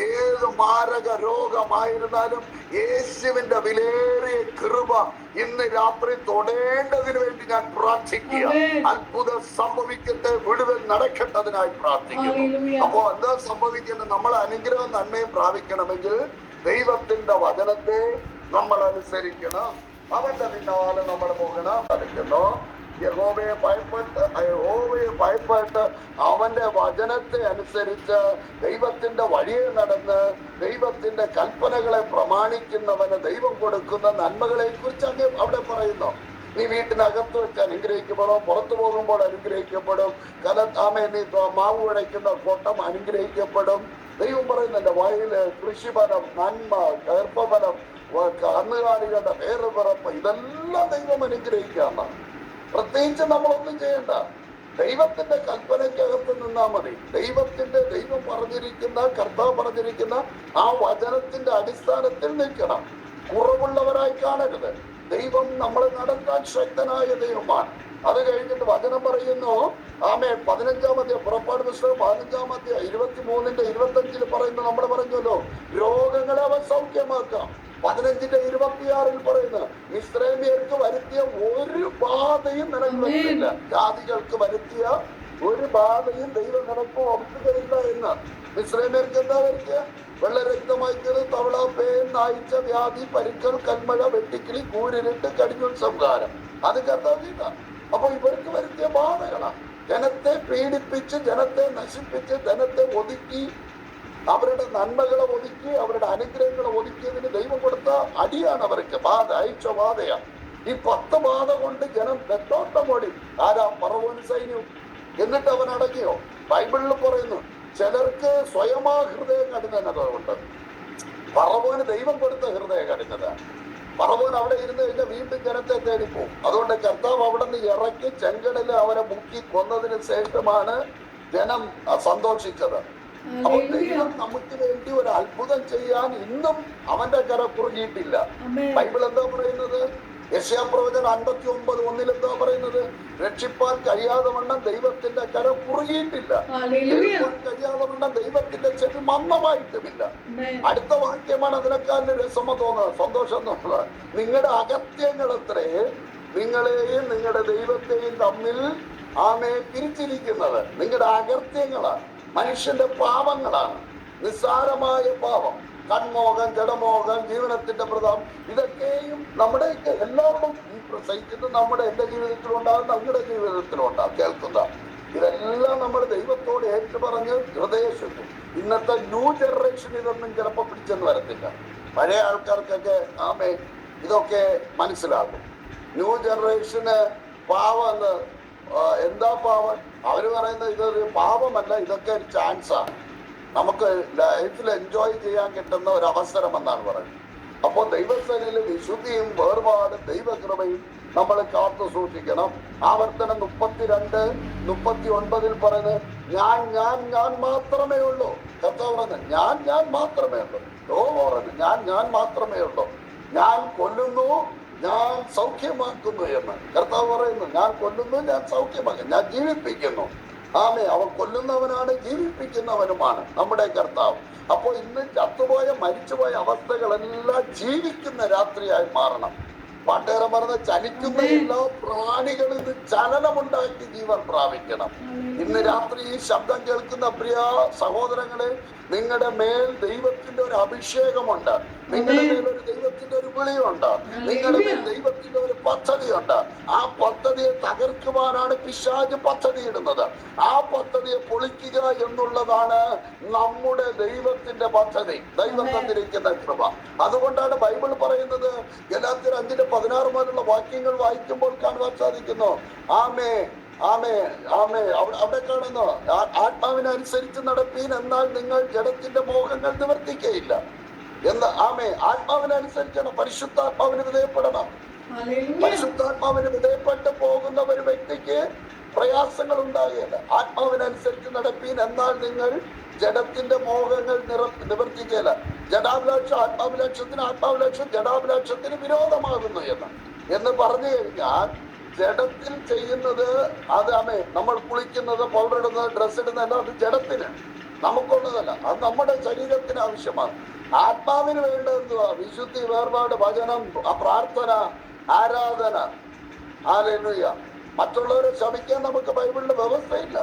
ഏത് മാരക രോഗമായിരുന്നാലും യേശുവിന്റെ വിലയേറിയ കൃപ ഇന്ന് രാത്രി തൊടേണ്ടതിന് വേണ്ടി ഞാൻ പ്രാർത്ഥിക്കുക. അത്ഭുതം സംഭവിക്കട്ടെ, വിടുതൽ നടക്കേണ്ടതിനായി പ്രാർത്ഥിക്കുന്നു. അപ്പോ എന്താ സംഭവിക്കേണ്ടത്? നമ്മൾ അനുഗ്രഹം നന്മയും പ്രാപിക്കണമെങ്കിൽ ദൈവത്തിന്റെ വചനത്തെ നമ്മൾ അനുസരിക്കണം. അവന്റെ പിന്നാലെ നമ്മൾ പോകണം. പഠിക്കുന്നു യഹോവയെ ഭയപ്പെട്ട് അവന്റെ വചനത്തെ അനുസരിച്ച് ദൈവത്തിന്റെ വഴിയെ നടന്ന് ദൈവത്തിന്റെ കൽപ്പനകളെ പ്രമാണിക്കുന്നവന് ദൈവം കൊടുക്കുന്ന നന്മകളെ കുറിച്ച് അങ്ങ് അവിടെ പറയുന്നു. നീ വീട്ടിനകത്ത് വെച്ച് അനുഗ്രഹിക്കപ്പെടും, പുറത്തു പോകുമ്പോൾ അനുഗ്രഹിക്കപ്പെടും, നീ മാവ് ഉടയ്ക്കുന്ന കൊട്ടം അനുഗ്രഹിക്കപ്പെടും. ദൈവം പറയുന്നുണ്ട്, വയല്, കൃഷിഫലം, നന്മ, ഗർഭഫലം, കന്നുകാലികളുടെ പേര് പിറപ്പ്, ഇതെല്ലാം ദൈവം അനുഗ്രഹിക്കാന്നാണ്. പ്രത്യേകിച്ച് നമ്മളൊന്നും ചെയ്യണ്ട, ദൈവത്തിന്റെ കൽപ്പനയ്ക്കകത്ത് നിന്നാ മതി. ദൈവം പറഞ്ഞിരിക്കുന്ന, കർത്താവ് പറഞ്ഞിരിക്കുന്ന ആ വചനത്തിന്റെ അടിസ്ഥാനത്തിൽ നിൽക്കണം. കുറവുള്ളവരായി കാണരുത്. ദൈവം നമ്മളെ നടത്താൻ ശക്തനായ ദൈവമാണ്. അത് കഴിഞ്ഞിട്ട് വചനം പറയുന്നു, ആമേ, 15-ാം അധ്യായം, പുറപ്പാട് പുസ്തകം 15-ാം അധ്യായം 23-25 പറയുന്നു, നമ്മൾ പറഞ്ഞല്ലോ, രോഗങ്ങളെ അവൻ സൗഖ്യമാക്കാം. 15-26 പറയുന്നു, മിസ്രൈമ്യർക്ക് വരുത്തിയ ഒരു ബാധയും നിനക്ക് വരുന്നില്ല. ജാതികൾക്ക് വരുത്തിയ ഒരു ബാധയും ദൈവം നിനക്ക് ഓർക്കുകയില്ല എന്ന്. മിസ്രൈമ്യർക്ക് എന്താ വരുത്തിയ? വെള്ളരക്തമായി തീർന്ന് തവള, പേൻ, നായിച്ച, വ്യാധി, പരിക്കൽ, കന്മഴ, വെട്ടിക്കിളി, കൂരിരുട്ട്, കടിഞ്ഞൂൽ സംഹാരം. അത് കർത്താവില്ല. അപ്പൊ ഇവർക്ക് വരുത്തിയ ബാധകളാണ്. ജനത്തെ പീഡിപ്പിച്ച്, ജനത്തെ നശിപ്പിച്ച്, ജനത്തെ ഒതുക്കി, അവരുടെ നന്മകളെ ഒതുക്കി, അവരുടെ അനുഗ്രഹങ്ങളെ ഒതുക്കിയതിന് ദൈവം കൊടുത്ത അടിയാണ് അവർക്ക്. ബാധ, അയച്ച ബാധയാണ്. ഈ 10 ബാധ കൊണ്ട് ജനം നെട്ടോട്ടം ഓടി. ആരാ? ഫറവോൻ സൈന്യവും. എന്നിട്ട് അവൻ അടങ്ങിയോ? ബൈബിളിൽ പറയുന്നു, ചിലർക്ക് സ്വയമാ ഹൃദയ കഠിനതയുണ്ട്. ഫറവോന് ദൈവം കൊടുത്ത ഹൃദയ കഠിനത. ഫറവോൻ അവിടെ ഇരുന്ന് കഴിഞ്ഞാൽ വീണ്ടും ജനത്തെ തേടിപ്പോവും. അതുകൊണ്ട് കർത്താവ് അവിടെ നിന്ന് ഇറക്കി ചെങ്കടല് അവരെ മുക്കി കൊന്നതിന് ശേഷമാണ് ജനം സന്തോഷിച്ചത്. അപ്പോൾ ദൈവം നമുക്ക് വേണ്ടി ഒരു അത്ഭുതം ചെയ്യാൻ ഇന്നും അവന്റെ കര കുറുകിയിട്ടില്ല. ബൈബിൾ എന്താ പറയുന്നത്? യെശയ്യാപ്രവചനം 59:1 എന്താ പറയുന്നത്? രക്ഷിപ്പാൻ കഴിയാതെ വണ്ണം ദൈവത്തിന്റെ കര കുറുകിയിട്ടില്ല, കഴിയാതെ വണ്ണം ദൈവത്തിന്റെ ചെവി മന്ദമായിട്ടുമില്ല. അടുത്ത വാക്യമാണ് അതിനേക്കാൾ രസമ തോന്നുന്നത്, സന്തോഷം തോന്നുന്നത്. നിങ്ങളുടെ അകത്യങ്ങൾ എത്രേ നിങ്ങളെയും നിങ്ങളുടെ ദൈവത്തെയും തമ്മിൽ പിരിച്ചിരിക്കുന്നത്. നിങ്ങളുടെ അകത്യങ്ങളാണ്, മനുഷ്യന്റെ പാപങ്ങളാണ്. നിസ്സാരമായ പാപം, കൺമോഹം, ജഡമോഹം, ജീവനത്തിന്റെ പ്രതാപം, ഇതൊക്കെയും നമ്മുടെ എല്ലാവരും ഈ സഹിക്കുന്നത് എന്റെ ജീവിതത്തിലുണ്ടാകും, നമ്മുടെ ജീവിതത്തിലുണ്ടാകും. കേൾക്കുന്ന ഇതെല്ലാം നമ്മൾ ദൈവത്തോട് ഏറ്റുപറഞ്ഞ് ഹൃദയശുദ്ധി. ഇന്നത്തെ ന്യൂ ജനറേഷൻ ഇതൊന്നും ചിലപ്പോൾ പിടിച്ചെന്ന് വരത്തില്ല. പഴയ ആൾക്കാർക്കൊക്കെ ഇതൊക്കെ മനസ്സിലാകും. ന്യൂ ജനറേഷന് പാവം എന്താ പാവം? അവര് പറയുന്നത് ഇതൊരു പാപമല്ല, ഇതൊക്കെ ഒരു ചാൻസാണ്, നമുക്ക് ലൈഫിൽ എൻജോയ് ചെയ്യാൻ കിട്ടുന്ന ഒരു അവസരം എന്നാണ് പറയുന്നത്. അപ്പോൾ ദൈവസേനയിലെ വിശുദ്ധിയും വേർപാടും ദൈവകൃപയും നമ്മൾ കാത്തു സൂക്ഷിക്കണം. ആവർത്തനം 32:39 പറയുന്നത്, ഞാൻ മാത്രമേ ഉള്ളൂ. കർത്താവ് പറയുന്നത് ഞാൻ മാത്രമേ ഉള്ളൂ. പറഞ്ഞു ഞാൻ മാത്രമേ ഉള്ളൂ. ഞാൻ കൊല്ലുന്നു, ഞാൻ സൗഖ്യമാക്കുന്നു എന്ന് കർത്താവ് പറയുന്നു. ഞാൻ കൊല്ലുന്നു, ഞാൻ സൗഖ്യമാക്കുന്നു, ഞാൻ ജീവിപ്പിക്കുന്നു. അവൻ കൊല്ലുന്നവനാണ്, ജീവിപ്പിക്കുന്നവനുമാണ് നമ്മുടെ കർത്താവ്. അപ്പോ ഇന്ന് ചത്തുപോയ, മരിച്ചുപോയ അവസ്ഥകളെല്ലാം ജീവിക്കുന്ന രാത്രിയായി മാറണം. പാട്ടേറെ പറഞ്ഞ ചലിക്കുന്ന എല്ലാ പ്രാണികളും ഇത് ചലനമുണ്ടാക്കി ജീവൻ പ്രാപിക്കണം. ഇന്ന് രാത്രി ഈ ശബ്ദം കേൾക്കുന്ന പ്രിയ സഹോദരങ്ങളെ, നിങ്ങളുടെ മേൽ ദൈവത്തിന്റെ ഒരു അഭിഷേകമുണ്ട്, നിങ്ങളുടെ മേൽ ഒരു ദൈവത്തിന്റെ ഒരു വിളിയുണ്ട്, നിങ്ങളുടെ മേൽ ദൈവത്തിന്റെ ഒരു പദ്ധതിയുണ്ട്. ആ പദ്ധതിയെ തകർക്കുവാനാണ് പിശാച് പദ്ധതി ഇടുന്നത്. ആ പദ്ധതിയെ പൊളിക്കുക എന്നുള്ളതാണ് നമ്മുടെ ദൈവത്തിന്റെ പദ്ധതി, ദൈവം തന്നിരിക്കുന്ന കൃപ. അതുകൊണ്ടാണ് ബൈബിൾ പറയുന്നത്, ഗലാത്യർ 5:10 16 മുതലുള്ള വാക്യങ്ങൾ വായിക്കുമ്പോൾ കാണുവാൻ സാധിക്കുന്നു. ആമേ ആമേ ആമേ അവിടെ കാണുന്നു, ആത്മാവിനനുസരിച്ച് നടപ്പീൻ, എന്നാൽ നിങ്ങൾ ജഡത്തിന്റെ മോഹങ്ങൾ നിവർത്തിക്കയില്ല എന്ന്. ആമേ, ആത്മാവിനനുസരിച്ചാണ്. പരിശുദ്ധാത്മാവിന് വിധേയപ്പെടണം. പരിശുദ്ധാത്മാവിന് വിധേയപ്പെട്ട് പോകുന്ന ഒരു വ്യക്തിക്ക് പ്രയാസങ്ങൾ ഉണ്ടാകുകയില്ല. ആത്മാവിനനുസരിച്ച് നടപ്പീൻ, എന്നാൽ നിങ്ങൾ ജഡത്തിന്റെ മോഹങ്ങൾ നിവർത്തിക്കയില്ല. ജഡാഭിലാഷം ആത്മാഭിലാഷം ജഡാഭിലാഷത്തിന് വിരോധമാകുന്നു എന്ന് പറഞ്ഞു കഴിഞ്ഞാൽ, ജഡത്തിൽ ചെയ്യുന്നത് അത് നമ്മൾ കുളിക്കുന്നത്, പൗഡർ ഇടുന്നത്, ഡ്രസ് ഇടുന്നത്, അത് ജഡത്തിന്, നമുക്കുള്ളതല്ല. അത് നമ്മുടെ ശരീരത്തിന് ആവശ്യമാണ്. ആത്മാവിന് വേണ്ടത് എന്തുവാ? വിശുദ്ധി, വേർപാട്, വചനം, പ്രാർത്ഥന, ആരാധന. ഹല്ലേലൂയ. മറ്റുള്ളവരെ ശമിക്കാൻ നമുക്ക് ബൈബിളിന്റെ വ്യവസ്ഥയില്ല.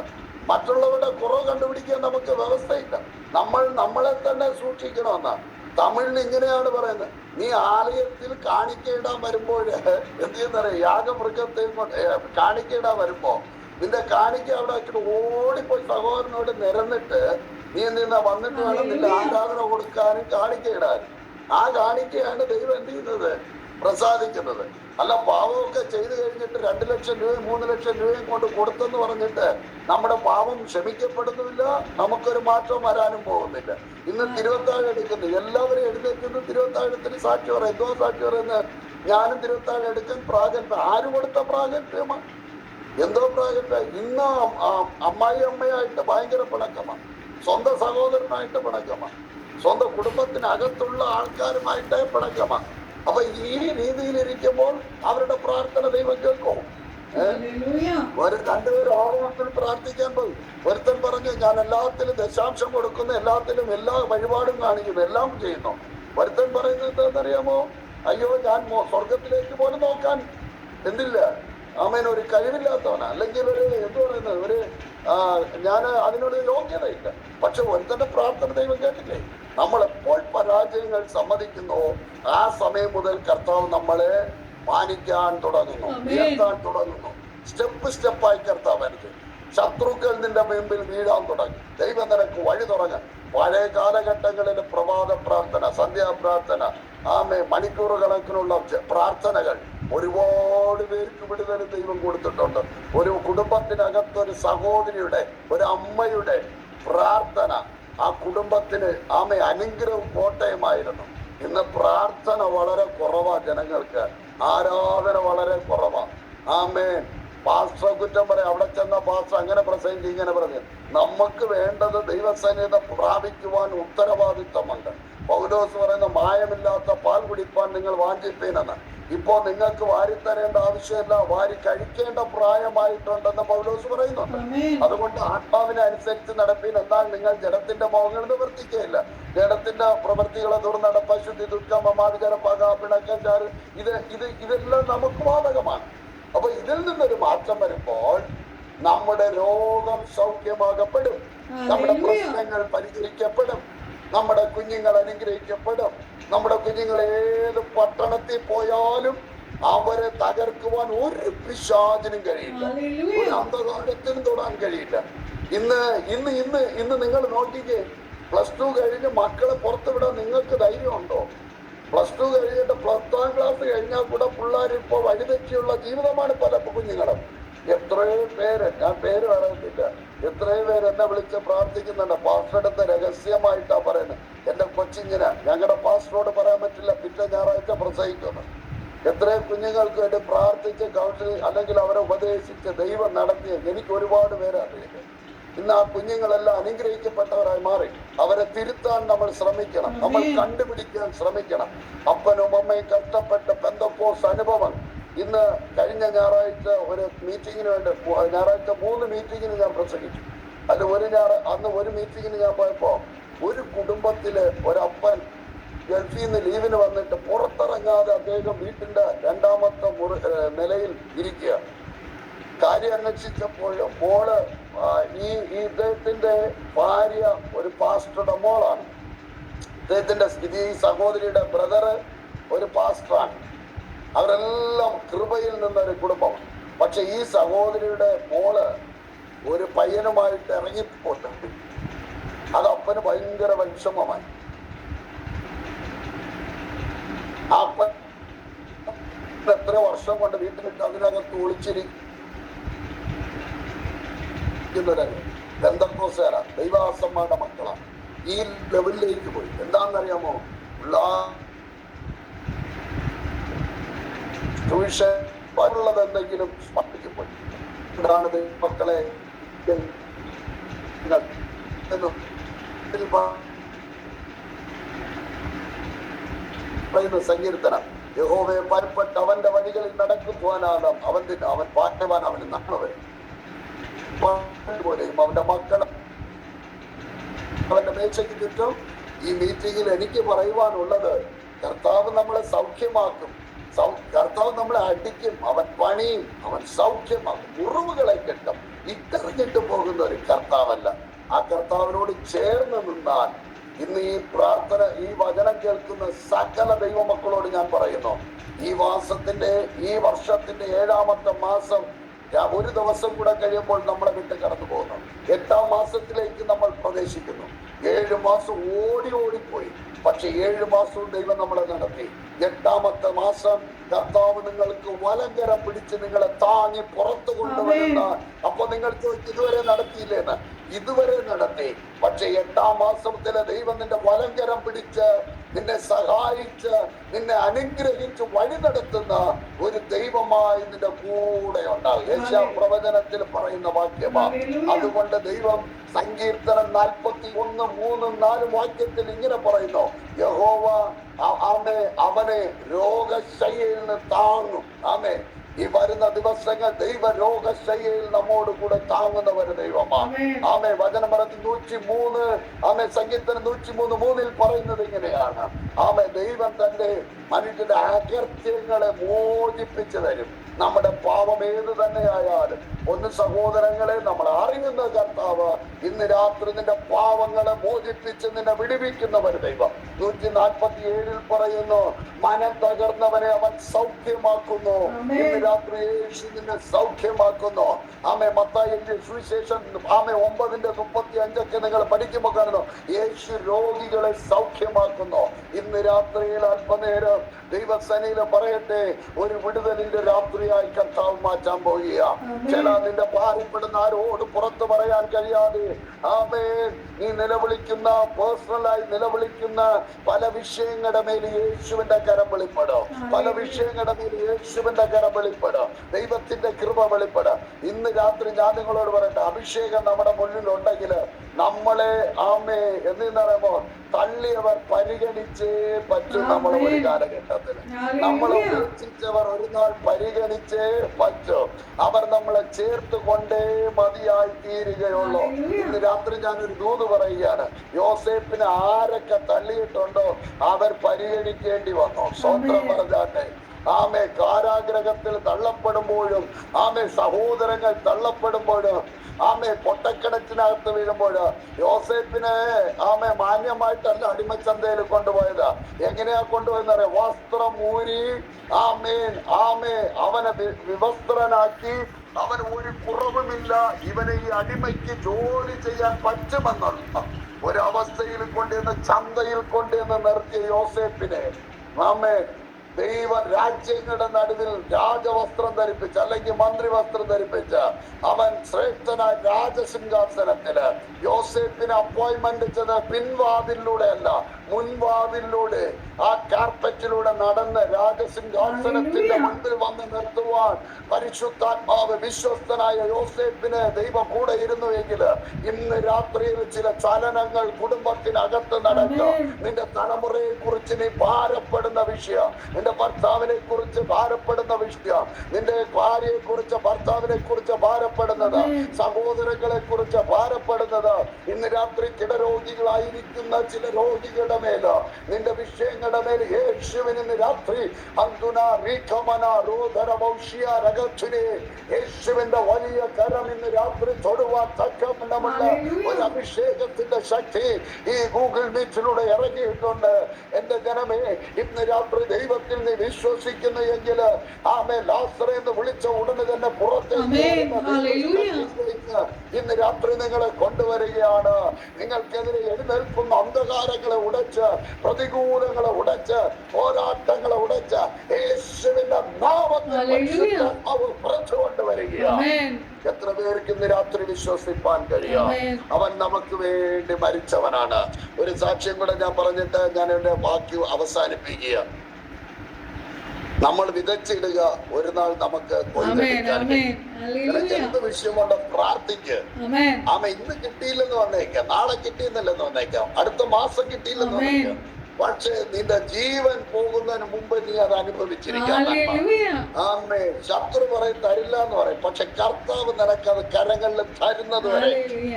മറ്റുള്ളവരുടെ കുറവ് കണ്ടുപിടിക്കാൻ നമുക്ക് വ്യവസ്ഥയില്ല. നമ്മൾ നമ്മളെ തന്നെ സൂക്ഷിക്കണമെന്നാണ്. തമിഴിൽ ഇങ്ങനെയാണ് പറയുന്നത്, നീ ആലയത്തിൽ കാണിക്കയിടാൻ വരുമ്പോൾ എന്ത് ചെയ്യുന്നറിയ, യാഗമൃഗത്തെ കാണിക്കയിടാൻ വരുമ്പോ നിന്റെ കാണിക്ക അവിടെ വെച്ചിട്ട് ഓടിപ്പോയി സഹോദരനോട് നിരന്നിട്ട് നീ വന്നിട്ട് വേണം നിന്റെ ആരാധന കൊടുക്കാനും കാണിക്കയിടാനും. ആ കാണിക്കയാണ് ദൈവം എന്ത് ചെയ്യുന്നത്? പ്രസാദിക്കുന്നത്. അല്ല, പാവമൊക്കെ ചെയ്തു കഴിഞ്ഞിട്ട് 2 ലക്ഷം രൂപയും 3 ലക്ഷം രൂപയും കൊണ്ട് കൊടുത്തെന്ന് പറഞ്ഞിട്ട് നമ്മുടെ പാവം ക്ഷമിക്കപ്പെടുന്നുമില്ല, നമുക്കൊരു മാറ്റം വരാനും പോകുന്നില്ല. ഇന്ന് തിരുവത്താഴം എടുക്കുന്നു, എല്ലാവരും എഴുന്നേൽക്കുന്നു, തിരുവത്താഴത്തിന് സാക്ഷി പറയും. എന്തോ സാക്ഷി പറയുന്നത്? ഞാനും തിരുവത്താഴം എടുക്കാൻ പ്രാഗൽഭ്യം. ആര് കൊടുത്ത പ്രാഗൽഭ്യമാണ്? എന്തോ പ്രാഗൽഭ്യം? ഇന്ന് അമ്മായിയമ്മയായിട്ട് ഭയങ്കര പിണക്കമാണ്, സ്വന്തം സഹോദരനായിട്ട് പിണക്കമാണ്, സ്വന്തം കുടുംബത്തിനകത്തുള്ള ആൾക്കാരുമായിട്ട് പിണക്കമാണ്. അപ്പൊ ഈ രീതിയിലിരിക്കുമ്പോൾ അവരുടെ പ്രാർത്ഥന ദൈവം കേൾക്കും. രണ്ടുപേരും ആഹ്വാനത്തിൽ പ്രാർത്ഥിക്കാൻ പോയി. ഒരുത്തൻ പറഞ്ഞു, ഞാൻ എല്ലാത്തിലും ദശാംശം കൊടുക്കുന്നു, എല്ലാത്തിലും എല്ലാ വഴിപാടും കാണിക്കുന്നു, എല്ലാം ചെയ്യുന്നു. ഒരുത്തൻ പറയുന്നത് എന്താണെന്നറിയാമോ? അയ്യോ, ഞാൻ സ്വർഗത്തിലേക്ക് പോലും നോക്കാൻ എന്തില്ല, ആമേൻ, ഒരു കഴിവില്ലാത്തവനാ, അല്ലെങ്കിൽ ഒരു എന്ത് പറയുന്നത്, ഞാൻ അതിനോട് യോഗ്യതയില്ല. പക്ഷെ ഒരുത്തന്റെ പ്രാർത്ഥന ദൈവം കേട്ടില്ലേ? നമ്മൾ എപ്പോൾ പരാജയങ്ങൾ സമ്മതിക്കുന്നു, ആ സമയം മുതൽ കർത്താവ് നമ്മളെ മാനിക്കാൻ തുടങ്ങുന്നു, ഉയർത്താൻ തുടങ്ങുന്നു. സ്റ്റെപ്പായി കർത്താവ് എനിക്ക് ശത്രുക്കൾ നിന്റെ മുമ്പിൽ വീഴാൻ തുടങ്ങി. ദൈവം നിനക്ക് വഴി തുടങ്ങാൻ. പഴയ കാലഘട്ടങ്ങളിൽ പ്രഭാത പ്രാർത്ഥന, സന്ധ്യാപ്രാർത്ഥന, മണിക്കൂർ കണക്കിനുള്ള പ്രാർത്ഥനകൾ ഒരുപാട് പേർക്ക് വിടുതൽ ദൈവം കൊടുത്തിട്ടുണ്ട്. ഒരു കുടുംബത്തിനകത്തൊരു സഹോദരിയുടെ, ഒരു അമ്മയുടെ പ്രാർത്ഥന ആ കുടുംബത്തിന് അനുഗ്രഹവും കോട്ടയമായിരുന്നു. ഇന്ന് പ്രാർത്ഥന വളരെ കുറവാ, ജനങ്ങൾക്ക് ആരാധന വളരെ കുറവാ. ആമേൻ. പാസ്റ്റർ കുറ്റം പറയാം, അവിടെ ചെന്ന പാസ്റ്റർ അങ്ങനെ പ്രസംഗിച്ച് ഇങ്ങനെ പറഞ്ഞു. നമുക്ക് വേണ്ടത് ദൈവസന്നിധി പ്രാപിക്കുവാൻ ഉത്തരവാദിത്തമുണ്ട്. പൗലോസ് പറയുന്ന, മായമില്ലാത്ത പാൽ കുടിപ്പാൻ നിങ്ങൾ വാഞ്ചിപ്പീനെന്ന്. ഇപ്പോ നിങ്ങൾക്ക് വാരിത്തരേണ്ട ആവശ്യമില്ല, വാരി കഴിക്കേണ്ട പ്രായമായിട്ടുണ്ടെന്ന് പൗലോസ് പറയുന്നുണ്ട്. അതുകൊണ്ട് ആത്മാവിനെ അനുസരിച്ച് നടപ്പീൻ, എന്നാൽ നിങ്ങൾ ജഡത്തിന്റെ മോഹങ്ങൾ നിവർത്തിക്കുകയില്ല. ജഡത്തിന്റെ പ്രവൃത്തികളെ ദുർനടപ്പ്, അശുദ്ധി, ദുഃഖം, അമാവിചാര, പക, പിണക്കച്ചാറ്, ഇതെല്ലാം നമുക്ക് ബാധകമാണ്. അപ്പൊ ഇതിൽ നിന്നൊരു മാറ്റം വരുമ്പോൾ നമ്മുടെ രോഗം സൗഖ്യമാകപ്പെടും, നമ്മുടെ പ്രശ്നങ്ങൾ പരിഹരിക്കപ്പെടും, നമ്മുടെ കുഞ്ഞുങ്ങൾ അനുഗ്രഹിക്കപ്പെടും. നമ്മുടെ കുഞ്ഞുങ്ങൾ ഏത് പട്ടണത്തിൽ പോയാലും അവരെ തകർക്കുവാൻ ഒരു പിശാചിനും കഴിയില്ല, ഒരു അന്ധകാരത്തിനും തൊടാൻ കഴിയില്ല. ഇന്ന് നിങ്ങൾ നോക്കിക്കേ, +2 കഴിഞ്ഞ് മക്കളെ പുറത്തുവിടാൻ നിങ്ങൾക്ക് ധൈര്യമുണ്ടോ? +2 കഴിഞ്ഞിട്ട് 10ാം ക്ലാസ് കഴിഞ്ഞാൽ കൂടെ പിള്ളേർ ഇപ്പോൾ വഴിതെറ്റിയുള്ള ജീവിതമാണ് പല കുഞ്ഞുങ്ങളും. എത്രയോ പേര്, ഞാൻ പേര് പറയുന്നില്ല, എത്രയോ പേര് എന്നെ വിളിച്ച് പ്രാർത്ഥിക്കുന്നുണ്ട്. പാസ്റ്ററുടെ രഹസ്യമായിട്ടാ പറയുന്നത്, എന്റെ കൊച്ചിങ്ങനെ ഞങ്ങളുടെ പാസ്റ്ററോട് പറയാൻ പറ്റില്ല, പിറ്റേ ഞായറാഴ്ച പ്രസംഗിക്കുന്നു. എത്രയോ കുഞ്ഞുങ്ങൾക്ക് വേണ്ടി പ്രാർത്ഥിച്ച് കൗൺസിലിംഗ് അല്ലെങ്കിൽ അവരെ ഉപദേശിച്ച് ദൈവം നടത്തിയ എനിക്ക് ഒരുപാട് പേര് അറിയില്ല. ഇന്ന് ആ കുഞ്ഞുങ്ങളെല്ലാം അനുഗ്രഹിക്കപ്പെട്ടവരായി മാറി. അവരെ തിരുത്താൻ നമ്മൾ ശ്രമിക്കണം, നമ്മൾ കണ്ടുപിടിക്കാൻ ശ്രമിക്കണം. അപ്പനും അമ്മയും കഷ്ടപ്പെട്ട് പെന്തക്കോസ്ത് അനുഭവം. ഇന്ന് കഴിഞ്ഞ ഞായറാഴ്ച ഒരു മീറ്റിങ്ങിന് വേണ്ടി, ഞായറാഴ്ച 3 മീറ്റിങ്ങിന് ഞാൻ പ്രസംഗിച്ചു. അതിൽ അന്ന് ഒരു മീറ്റിങ്ങിന് ഞാൻ പോയപ്പോ ഒരു കുടുംബത്തില് ഒരപ്പൻ ഗൾഫിൽ നിന്ന് ലീവിന് വന്നിട്ട് പുറത്തിറങ്ങാതെ അദ്ദേഹം വീട്ടിന്റെ 2ാമത്തെ നിലയിൽ ഇരിക്കുക. കാര്യം അന്വേഷിച്ചപ്പോൾ മോള് ഈ ഇദ്ദേഹത്തിന്റെ ഭാര്യ ഒരു പാസ്റ്ററുടെ മോളാണ്. ഇദ്ദേഹത്തിന്റെ ഈ സഹോദരിയുടെ ബ്രദറ് ഒരു പാസ്റ്ററാണ്. അവരെല്ലാം കൃപയിൽ നിന്നൊരു കുടുംബമാണ്. പക്ഷെ ഈ സഹോദരിയുടെ മോള് ഒരു പയ്യനുമായിട്ട് ഇറങ്ങിപ്പോട്ട് അത് അപ്പന് ഭയങ്കര വിഷമമായി. അപ്പൻ എത്ര വർഷം കൊണ്ട് വീട്ടിലിട്ട് അതിനകത്ത് ഒളിച്ചിരിക്കുന്നവരാണ് ബന്ധക്കോസുകാരാ, ദൈവാസന്മാരുടെ മക്കളാണ്. ഈ ലെവലിലേക്ക് പോയി. എന്താണെന്നറിയാമോ? ട്യൂഷൻ ഉള്ളത് എന്തെങ്കിലും പഠിക്കും പോയി. എന്താണ് മക്കളെ സങ്കീർത്തനം, യഹോവയെ ഭയപ്പെട്ട് അവന്റെ വഴികളിൽ നടക്കുവാനാണ് അവൻ ഭാഗ്യവാൻ, അവന് നന്മവൻ പോലെയും അവന്റെ മക്കൾ അവന്റെ മേശയ്ക്ക് ചുറ്റും. ഈ മീറ്റിംഗിൽ എനിക്ക് പറയുവാനുള്ളത്, കർത്താവ് നമ്മളെ സൗഖ്യമാക്കും, കർത്താവ് നമ്മളെ അടിക്കും, അവൻ പണിയും, അവൻ സൗഖ്യമാക്കും, മുറിവുകളെ കെട്ടും. ഇട്ടെറിഞ്ഞിട്ട് പോകുന്ന ഒരു കർത്താവല്ല. ആ കർത്താവിനോട് ചേർന്ന് നിന്നാൽ, ഇന്ന് ഈ പ്രാർത്ഥന, ഈ വചനം കേൾക്കുന്ന സകല ദൈവമക്കളോട് ഞാൻ പറയുന്നു, ഈ വർഷത്തിന്റെ 7ാമത്തെ മാസം ഒരു ദിവസം കൂടെ കഴിയുമ്പോൾ നമ്മളെ വിട്ട് കടന്നു പോകുന്നു. 8ാം മാസത്തിലേക്ക് നമ്മൾ പ്രവേശിക്കുന്നു. 7 മാസം ഓടിപ്പോയി. പക്ഷെ 7 മാസവും ദൈവം നമ്മളെ നടത്തി. 8ാമത്തെ മാസം കർത്താവ് നിങ്ങൾക്ക് വലങ്കരം പിടിച്ച് നിങ്ങളെ താങ്ങി പുറത്തു കൊണ്ടുവരുന്ന. അപ്പൊ നിങ്ങൾ ഇതുവരെ നടത്തിയില്ലേന്ന്? ഇതുവരെ നടത്തി. പക്ഷെ 8ാം മാസത്തിലെ ദൈവം നിന്റെ വലങ്കരം പിടിച്ച് നിന്നെ സഹായിച്ച് നിന്നെ അനുഗ്രഹിച്ച് വഴി നടത്തുന്ന ഒരു ദൈവമായി നിന്റെ കൂടെ ഉണ്ടാകും. യേശയ്യാ പ്രവചനത്തിൽ പറയുന്ന വാക്യമാണ്. അതുകൊണ്ട് ദൈവം സങ്കീർത്തനം 41:3-4 വാക്യത്തിൽ ഇങ്ങനെ പറയുന്നു, യഹോവ അവനെ രോഗശയ്യയിൽ നിന്ന് താങ്ങും. ആമേ. ഈ വരുന്ന ദിവസങ്ങൾ ദൈവ രോഗശയ്യയിൽ നമ്മോട് കൂടെ താങ്ങുന്നവര് ദൈവമാണ്. ആമേ. വചനം പറയുന്നത് 103, ആമേ, സങ്കീർത്തനം 103:3 പറയുന്നത് ഇങ്ങനെയാണ്. ആമേ. ദൈവം തന്റെ മനുഷ്യന്റെ അകൃത്യങ്ങളെ മോചിപ്പിച്ചു തരും. നമ്മുടെ പാപം ഏത് തന്നെയായാലും. ഒന്ന് സഹോദരങ്ങളെ, നമ്മൾ അറിയുന്ന കർത്താവ് ഇന്ന് രാത്രി നിന്റെ പാവങ്ങളെ മോചിപ്പിച്ച് നിന്നെ വിടുവിക്കുന്നവർ ദൈവം. 147 പറയുന്നു, മനം തകർന്നവനെ അവൻ സൗഖ്യമാക്കുന്നു. ഇന്ന് രാത്രി യേശു നിന്നെ സൗഖ്യമാക്കുന്നു. ആമേ. മത്തായിയുടെ സുവിശേഷം 9:35 നിങ്ങൾ പഠിക്കുമ്പോൾ കാണുന്നു, യേശു രോഗികളെ സൗഖ്യമാക്കുന്നു. ഇന്ന് രാത്രിയിൽ അല്പനേരം ദൈവസേനയിൽ പറയട്ടെ, ഒരു വിടുതലിന്റെ രാത്രിയായി കർത്താവ് മാറ്റാൻ പോവുക. ചില നിന്റെ ഭാരപ്പെടുന്ന ആരോട് പുറത്തു പറയാൻ കഴിയാതെ, ആമേൻ, നീ നിലവിളിക്കുന്ന, പേഴ്സണലായി നിലവിളിക്കുന്ന പല വിഷയങ്ങളുടെ മേൽ യേശുവിന്റെ കരം വെളിപ്പെടും. പല വിഷയങ്ങളുടെ മേൽ യേശുവിന്റെ കരം വെളിപ്പെടും. ദൈവത്തിന്റെ കൃപ വെളിപ്പെടും. ഇന്ന് രാത്രി ഞാൻ നിങ്ങളോട് പറയട്ടെ, അഭിഷേകം നമ്മുടെ മുന്നിലുണ്ടെങ്കിൽ നമ്മളെ, ആമേ, എന്ന് തള്ളിയവർ പരിഗണിച്ചേ പറ്റും. നമ്മളെ ഒരു കാലഘട്ടത്തിന് നമ്മളെ ഉപേക്ഷിച്ചവർ ഒരു നാൾ പരിഗണിച്ചേ പറ്റും. അവർ നമ്മളെ ചേർത്ത് കൊണ്ടേ മതിയായി തീരുകയുള്ളൂ. ഇന്ന് രാത്രി ഞാനൊരു ദൂത് പറയുകയാണ്. യോസേപ്പിനെ ആരൊക്കെ തള്ളിയിട്ടുണ്ടോ അവർ പരിഗണിക്കേണ്ടി വന്നു. സ്വന്തം പറഞ്ഞാട്ടെ. ആമേ. കാരാഗ്രഹത്തിൽ തള്ളപ്പെടുമ്പോഴും, ആമേ, സഹോദരങ്ങൾ തള്ളപ്പെടുമ്പോഴും, ആമേ, പൊട്ടക്കിണറ്റിനകത്ത് വീഴുമ്പോൾ യോസേപ്പിനെ, ആമേ, മാന്യമായിട്ടല്ല അടിമച്ചന്തയിൽ കൊണ്ടുപോയത്. എങ്ങനെയാ കൊണ്ടുപോയെന്നറിയാം? വസ്ത്രം ഊരി, ആമേൻ, ആമേ, അവനെ വിവസ്ത്രനാക്കി. അവന് ഒരു കുറവുമില്ല. ഇവനെ ഈ അടിമയ്ക്ക് ജോലി ചെയ്യാൻ പറ്റുമെന്നുള്ള ഒരവസ്ഥയിൽ കൊണ്ടുവന്ന്, ചന്തയിൽ കൊണ്ടുവന്ന് നിർത്തിയ യോസേപ്പിനെ, ആമേ, ദൈവ രാജ്യങ്ങളുടെ നടുവിൽ രാജവസ്ത്രം ധരിപ്പിച്ച്, അല്ലെങ്കിൽ മന്ത്രിവസ്ത്രം ധരിപ്പിച്ച്, അവൻ ശ്രേഷ്ഠനായ രാജസിംഹാസനത്തില് യോസേപ്പിന് അപ്പോയിന്റ്മെന്റ് ചെയ്ത് പിൻവാതിലൂടെ അല്ല, മുൻവാതിലൂടെ, ആ കാർപ്പറ്റിലൂടെ നടന്ന് രാജസിംഹാസനത്തിന്റെ മുൻപിൽ വന്ന് നിർത്തുവാൻ പരിശുദ്ധാത്മാവ് വിശ്വസ്തനായ യോസേപ്പിന് ദൈവം കൂടെ ഇരുന്നുവെങ്കിൽ ഇന്ന് രാത്രിയിൽ ചില ചലനങ്ങൾ കുടുംബത്തിനകത്ത് നടക്കും. നിന്റെ തലമുറയെ കുറിച്ച് നീ ഭാരപ്പെടുന്ന വിഷയം, നിന്റെ ഭർത്താവിനെ കുറിച്ച് ഭാരപ്പെടുന്ന വിഷയം, നിന്റെ ഭാര്യയെ കുറിച്ച്, ഭർത്താവിനെ കുറിച്ച് ഭാരപ്പെടുന്നത്, സഹോദരങ്ങളെ കുറിച്ച് ഭാരപ്പെടുന്നത്, ഇന്ന് രാത്രി കിടരോഗികളായിരിക്കുന്ന ചില രോഗികളുടെ മേല്, നിന്റെ വിഷയങ്ങളുടെ മേൽ യേശുവിന് ഇന്ന് രാത്രി യേശുവിന്റെ വലിയ കരം ഇന്ന് രാത്രി തൊടുവാൻ തക്കമുള്ള ഒരു അഭിഷേകത്തിന്റെ ശക്തി ഈ ഗൂഗിൾ മീറ്റിലൂടെ ഇറങ്ങിയിട്ടുണ്ട്. എന്റെ ജനമേ, ഇന്ന് രാത്രി ദൈവത്തെ നാമത്തിൽ നീ വിശ്വസിക്കുന്നു എങ്കിൽ ആമേ ലാസറേ എന്ന് വിളിച്ച ഉടനെ തന്നെ ഇന്ന് രാത്രി നിങ്ങളെ കൊണ്ടുവരികയാണ്. നിങ്ങൾക്കെതിരെ എഴുന്നേൽക്കുന്ന അന്ധകാരങ്ങളെ ഉടച്ച്, പ്രതികൂലങ്ങളെ ഉടച്ച്, പോരാട്ടങ്ങളെ ഉടച്ച് യേശുവിന്റെ നാമത്തിൽ അവർ പുറത്തു കൊണ്ടുവരികയാണ്. എത്ര പേർക്ക് ഇന്ന് രാത്രി വിശ്വസിപ്പാൻ കഴിയാം? അവൻ നമുക്ക് വേണ്ടി മരിച്ചവനാണ്. ഒരു സാക്ഷ്യം കൂടെ ഞാൻ പറഞ്ഞിട്ട് ഞാൻ എന്റെ വാക്യം അവസാനിപ്പിക്കുക. നമ്മൾ വിതച്ചിടുക, ഒരു നാൾ നമുക്ക് എന്ത് വിഷയമുണ്ട് പ്രാർത്ഥിക്ക്. ആമ ഇന്ന് കിട്ടിയില്ലെന്ന് വന്നേക്കാം, നാളെ കിട്ടിയെന്നില്ലെന്ന് വന്നേക്കാം, അടുത്ത മാസം കിട്ടിയില്ലെന്ന് വന്നേക്കാം. പക്ഷേ നിന്റെ ജീവൻ പോകുന്നതിന് മുമ്പ് നീ അത് അനുഭവിച്ചിരിക്കാം. ആമേ ശത്രു പറയും തരില്ല എന്ന് പറയും, പക്ഷെ കർത്താവ് നിനക്കത് കരങ്ങളിൽ തരുന്നത് വരെ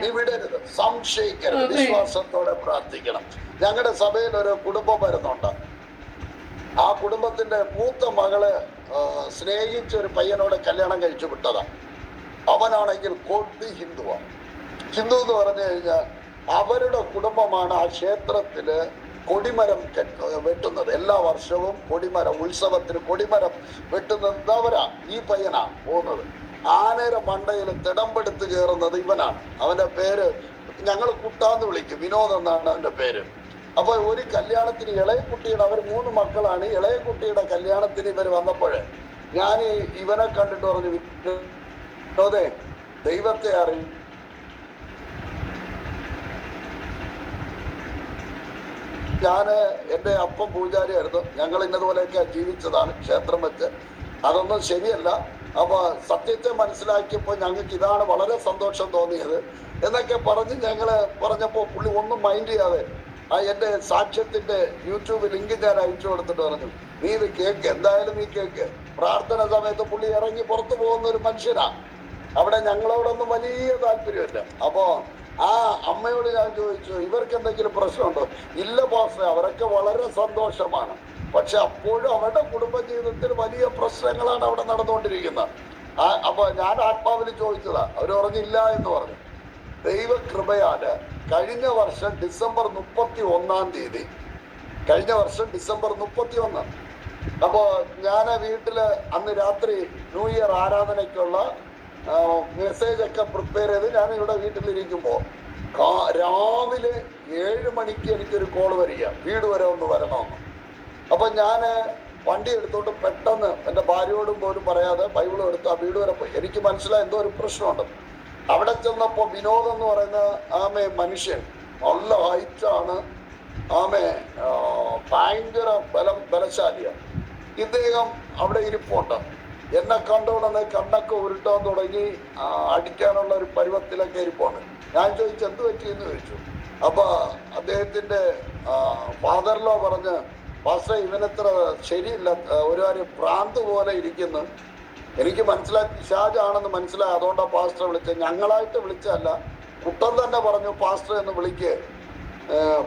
നീ വിടരുത്, സംശയിക്കരുത്, വിശ്വാസത്തോടെ പ്രാർത്ഥിക്കണം. ഞങ്ങളുടെ സഭയിൽ ഒരു കുടുംബം വരുന്നുണ്ട്. ആ കുടുംബത്തിന്റെ മൂത്ത മകള് സ്നേഹിച്ച ഒരു പയ്യനോട് കല്യാണം കഴിച്ചു വിട്ടതാ. അവനാണെങ്കിൽ കൊടി ഹിന്ദുവാണ്. ഹിന്ദു എന്ന് പറഞ്ഞു കഴിഞ്ഞാൽ അവരുടെ കുടുംബമാണ് ആ ക്ഷേത്രത്തില് കൊടിമരം വെട്ടുന്നത്. എല്ലാ വർഷവും കൊടിമരം ഉത്സവത്തിന് കൊടിമരം വെട്ടുന്നത് അവരാ. ഈ പയ്യനാ പോകുന്നത്. ആനയുടെ മണ്ടയിൽ തിടമ്പെടുത്ത് കയറുന്നത് ഇവനാണ്. അവന്റെ പേര് ഞങ്ങൾ കുട്ടാന്ന് വിളിക്കും, വിനോദ് എന്നാണ് അവന്റെ പേര്. അപ്പൊ ഒരു കല്യാണത്തിന് ഇളയ കുട്ടിയുടെ, അവർ 3 മക്കളാണ്, ഇളയ കുട്ടിയുടെ കല്യാണത്തിന് ഇവർ വന്നപ്പോഴേ ഞാൻ ഇവനെ കണ്ടിട്ട് പറഞ്ഞു, വിനോദേ ദൈവത്തെ അറിയും, ഞാന് എൻ്റെ അപ്പം പൂജാരിയായിരുന്നു, ഞങ്ങൾ ഇന്നതുപോലെയൊക്കെ ജീവിച്ചതാണ് ക്ഷേത്രം വെച്ച്, അതൊന്നും ശരിയല്ല. അപ്പൊ സത്യത്തെ മനസ്സിലാക്കിയപ്പോൾ ഞങ്ങൾക്ക് ഇതാണ് വളരെ സന്തോഷം തോന്നിയത് എന്നൊക്കെ പറഞ്ഞ് ഞങ്ങള് പറഞ്ഞപ്പോൾ പുള്ളി ഒന്നും മൈൻഡ് ചെയ്യാതെ ആ എൻ്റെ സാക്ഷ്യത്തിന്റെ യൂട്യൂബ് ലിങ്ക് ഞാൻ അയച്ചു കൊടുത്തിട്ട് പറഞ്ഞു, നീ ഇത് കേക്ക്, എന്തായാലും നീ കേക്ക്. പ്രാർത്ഥന സമയത്ത് പുള്ളി ഇറങ്ങി പുറത്തു പോകുന്ന ഒരു മനുഷ്യനാ. അവിടെ ഞങ്ങളോടൊന്നും വലിയ താല്പര്യമില്ല. അപ്പോ ആ അമ്മയോട് ഞാൻ ചോദിച്ചു, ഇവർക്ക് എന്തെങ്കിലും പ്രശ്നമുണ്ടോ? ഇല്ല പാസ്റ്റർ, അവരൊക്കെ വളരെ സന്തോഷമാണ്. പക്ഷെ അപ്പോഴും അവരുടെ കുടുംബജീവിതത്തിൽ വലിയ പ്രശ്നങ്ങളാണ് അവിടെ നടന്നുകൊണ്ടിരിക്കുന്നത്. അപ്പൊ ഞാൻ ആത്മാവിൽ ചോദിച്ചതാ, അവർ പറഞ്ഞില്ല എന്ന് പറഞ്ഞു. ദൈവകൃപയാല് കഴിഞ്ഞ വർഷം ഡിസംബർ 31 കഴിഞ്ഞ വർഷം ഡിസംബർ 31 അപ്പോ ഞാൻ വീട്ടില് അന്ന് രാത്രി ന്യൂ ഇയർ ആരാധനയ്ക്കുള്ള മെസ്സേജ് ഒക്കെ പ്രിപ്പയർ ചെയ്ത് ഞാൻ ഇവിടെ വീട്ടിലിരിക്കുമ്പോൾ രാവിലെ 7 മണിക്ക് എനിക്കൊരു കോൾ വരിക, വീട് വരെ ഒന്ന് വരണമെന്ന്. അപ്പൊ ഞാൻ വണ്ടി എടുത്തോട്ട് പെട്ടെന്ന് എൻ്റെ ഭാര്യയോടും പോലും പറയാതെ ബൈബിളും എടുത്ത് ആ വീട് വരെ പോയി. എനിക്ക് മനസ്സിലായി എന്തോ ഒരു പ്രശ്നമുണ്ട്. അവിടെ ചെന്നപ്പോൾ വിനോദ് എന്ന് പറയുന്ന ആമേ മനുഷ്യൻ നല്ല ഹൈറ്റാണ്, ആമേ ഭയങ്കര ബലശാലിയാണ്. ഇദ്ദേഹം അവിടെ ഇരിപ്പുണ്ട്. എന്നെ കണ്ടുകൊണ്ടെന്ന് കണ്ണൊക്കെ ഉരുട്ടാൻ തുടങ്ങി, അടിക്കാനുള്ള ഒരു പരുവത്തിലൊക്കെ ഇരിപ്പുണ്ട്. ഞാൻ ചോദിച്ചു എന്ത് പറ്റിയെന്ന് ചോദിച്ചു. അപ്പൊ അദ്ദേഹത്തിന്റെ ഫാദറിലോ പറഞ്ഞ്, പാസ്റ്റർ ഇവനത്ര ശരിയില്ല, ഒരു കാര്യം ഭ്രാന്ത് പോലെ ഇരിക്കുന്നു. എനിക്ക് മനസ്സിലായി പിശാചാണെന്ന് മനസ്സിലായി. അതുകൊണ്ടാണ് പാസ്റ്റർ വിളിച്ചത്. ഞങ്ങളായിട്ട് വിളിച്ചതല്ല, കുട്ടൻ തന്നെ പറഞ്ഞു പാസ്റ്റർ എന്ന് വിളിക്ക്,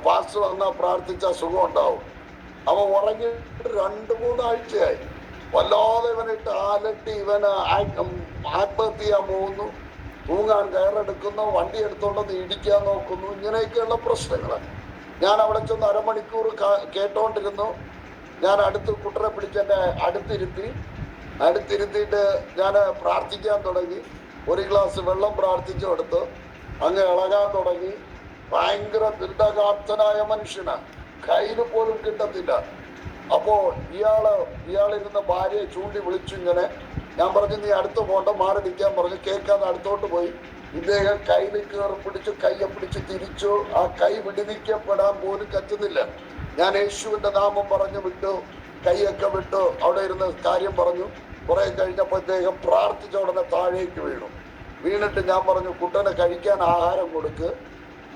പാസ്റ്റർ വന്നാൽ പ്രാർത്ഥിച്ചാൽ സുഖം ഉണ്ടാവും. അവ ഉറങ്ങിയിട്ട് 2-3 ആഴ്ചയായി. വല്ലാതെ ഇവനിട്ട് ആലട്ടി, ഇവന് ആത്മഹത്യ ചെയ്യാൻ പോകുന്നു, തൂങ്ങാൻ കയറെടുക്കുന്നു, വണ്ടി എടുത്തോണ്ടെന്ന് ഇടിക്കാൻ നോക്കുന്നു, ഇങ്ങനെയൊക്കെയുള്ള പ്രശ്നങ്ങൾ. ഞാൻ അവിടെ ചെന്ന് 1/2 മണിക്കൂർ കേട്ടോണ്ടിരുന്നു. ഞാൻ അടുത്ത് കുട്ടറെ പിടിച്ചെൻ്റെ അടുത്തിരുത്തിയിട്ട് ഞാൻ പ്രാർത്ഥിക്കാൻ തുടങ്ങി. 1 ഗ്ലാസ് വെള്ളം പ്രാർത്ഥിച്ചു കൊടുത്ത് അങ്ങ് ഇളകാൻ തുടങ്ങി. ഭയങ്കര ദൃഢഗാത്രനായ മനുഷ്യനാണ്, കയ്യിൽ പോലും കിട്ടത്തില്ല. അപ്പോ ഇയാളിരുന്ന ഭാര്യയെ ചൂണ്ടി വിളിച്ചു. ഇങ്ങനെ ഞാൻ പറഞ്ഞു, നീ അടുത്ത് പോണ്ട, മാറി നിൽക്കാൻ പറഞ്ഞു. കേൾക്കാതെ അടുത്തോട്ട് പോയി. ഇദ്ദേഹം കയ്യിൽ കയറി പിടിച്ചു, കയ്യെ പിടിച്ച് തിരിച്ചു. ആ കൈ വിടുവിക്കപ്പെടാൻ പോലും പറ്റുന്നില്ല. ഞാൻ യേശുവിന്റെ നാമം പറഞ്ഞു വിട്ടു, കൈയൊക്കെ വിട്ടു, അവിടെ ഇരുന്ന് കാര്യം പറഞ്ഞു. കുറെ കഴിഞ്ഞപ്പോൾ ഇദ്ദേഹം പ്രാർത്ഥിച്ച ഉടനെ താഴേക്ക് വീണിട്ട് ഞാൻ പറഞ്ഞു, കുട്ടനെ കഴിക്കാൻ ആഹാരം കൊടുക്ക്.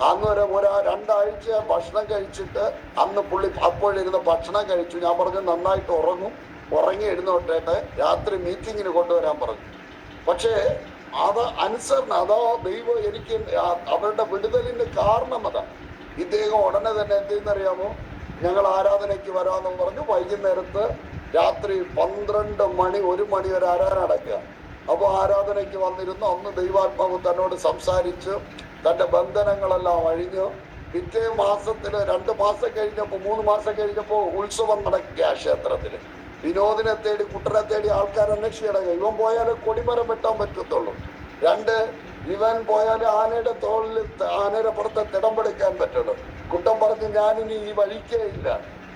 അന്ന് വരെ 2 ആഴ്ച ഭക്ഷണം കഴിച്ചിട്ട് അന്ന് പുള്ളി അപ്പോഴിരുന്ന് ഭക്ഷണം കഴിച്ചു. ഞാൻ പറഞ്ഞു നന്നായിട്ട് ഉറങ്ങി എഴുന്നോട്ടേട്ടെ, രാത്രി മീറ്റിങ്ങിന് കൊണ്ടുവരാൻ പറഞ്ഞു. പക്ഷേ അത് അനുസരണം, അതാ ദൈവം എനിക്ക് അവരുടെ വിടുതലിന്റെ കാരണം അതാ. ഇദ്ദേഹം ഉടനെ തന്നെ എന്തെന്നറിയാമോ, ഞങ്ങൾ ആരാധനയ്ക്ക് വരാമെന്ന് പറഞ്ഞു. വൈകുന്നേരത്ത് രാത്രി 12 മണി 1 മണി വരെ ആരാധന അടക്കുക. അപ്പോൾ ആരാധനയ്ക്ക് വന്നിരുന്നു. അന്ന് ദൈവാത്മാവ് തന്നോട് സംസാരിച്ച് തൻ്റെ ബന്ധനങ്ങളെല്ലാം അഴിഞ്ഞു. പിറ്റേ മാസത്തിൽ 2 മാസം കഴിഞ്ഞപ്പോൾ 3 മാസം കഴിഞ്ഞപ്പോൾ ഉത്സവം നടക്കുക ക്ഷേത്രത്തിൽ. വിനോദിനെ തേടി കുട്ടനെ തേടി ആൾക്കാർ അന്വേഷിക്കണം. ഇവൻ പോയാലേ കൊടിമരം വെട്ടാൻ പറ്റത്തുള്ളൂ. 2, ഇവൻ പോയാൽ ആനയുടെ തോളിൽ ആനയുടെ പുറത്തെ തിടമ്പെടുക്കാൻ പറ്റുള്ളൂ. കുട്ടൻ പറഞ്ഞ് ഞാനിനി ഈ വഴിക്കേ ഇല്ല.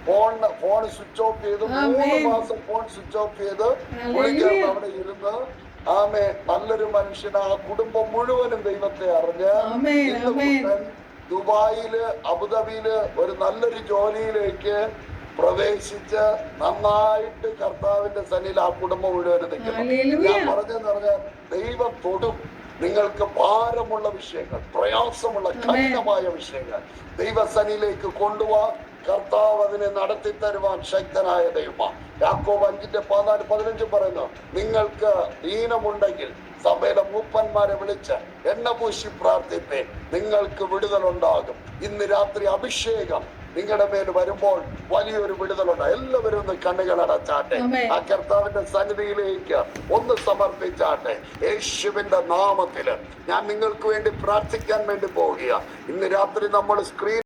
ഫോൺ സ്വിച്ച് ഓഫ് ചെയ്ത് 3 മാസം ഫോൺ സ്വിച്ച് ഓഫ് ചെയ്ത് കുളിക്കാൻ അവിടെ ഇരുന്ന് ആമേ നല്ലൊരു മനുഷ്യൻ. ആ കുടുംബം മുഴുവനും ദൈവത്തെ അറിഞ്ഞ് ഇന്ന് കുട്ടൻ ദുബായില് അബുദാബിയില് ഒരു നല്ലൊരു ജോലിയിലേക്ക് പ്രവേശിച്ച് നന്നായിട്ട് കർത്താവിന്റെ സന്നിധിയിൽ ആ കുടുംബം മുഴുവനും നിൽക്കുന്നു. ഞാൻ പറഞ്ഞെന്ന് പറഞ്ഞാൽ ദൈവം തൊടും. നിങ്ങൾക്ക് ഭാരമുള്ള വിഷയങ്ങൾ, പ്രയാസമുള്ള കഠിനമായ വിഷയങ്ങൾ ദൈവസന്നിധിയിലേക്ക് കൊണ്ടുപോവാ. കർത്താവ് അതിനെ നടത്തി തരുവാൻ ശക്തനായ ദൈവമാണ്. യാക്കോബ് 5:14-15 പറയുന്നു, നിങ്ങൾക്ക് ദീനമുണ്ടെങ്കിൽ സഭയിലെ മൂപ്പന്മാരെ വിളിച്ച് എണ്ണ പൂശി പ്രാർത്ഥിപ്പേ, നിങ്ങൾക്ക് വിടുതലുണ്ടാകും. ഇന്ന് രാത്രി അഭിഷേകം നിങ്ങളുടെ മേൽ വരുമ്പോൾ വലിയൊരു വിടുതലുണ്ട്. എല്ലാവരും ഒന്ന് കണ്ണുകൾ അടച്ചാട്ടെ. ആ കർത്താവിന്റെ സന്നിധിയിലേക്ക് ഒന്ന് സമർപ്പിച്ചാട്ടെ. യേശുവിന്റെ നാമത്തില് ഞാൻ നിങ്ങൾക്ക് വേണ്ടി പ്രാർത്ഥിക്കാൻ വേണ്ടി പോവുക. ഇന്ന് രാത്രി നമ്മൾ സ്ക്രീൻ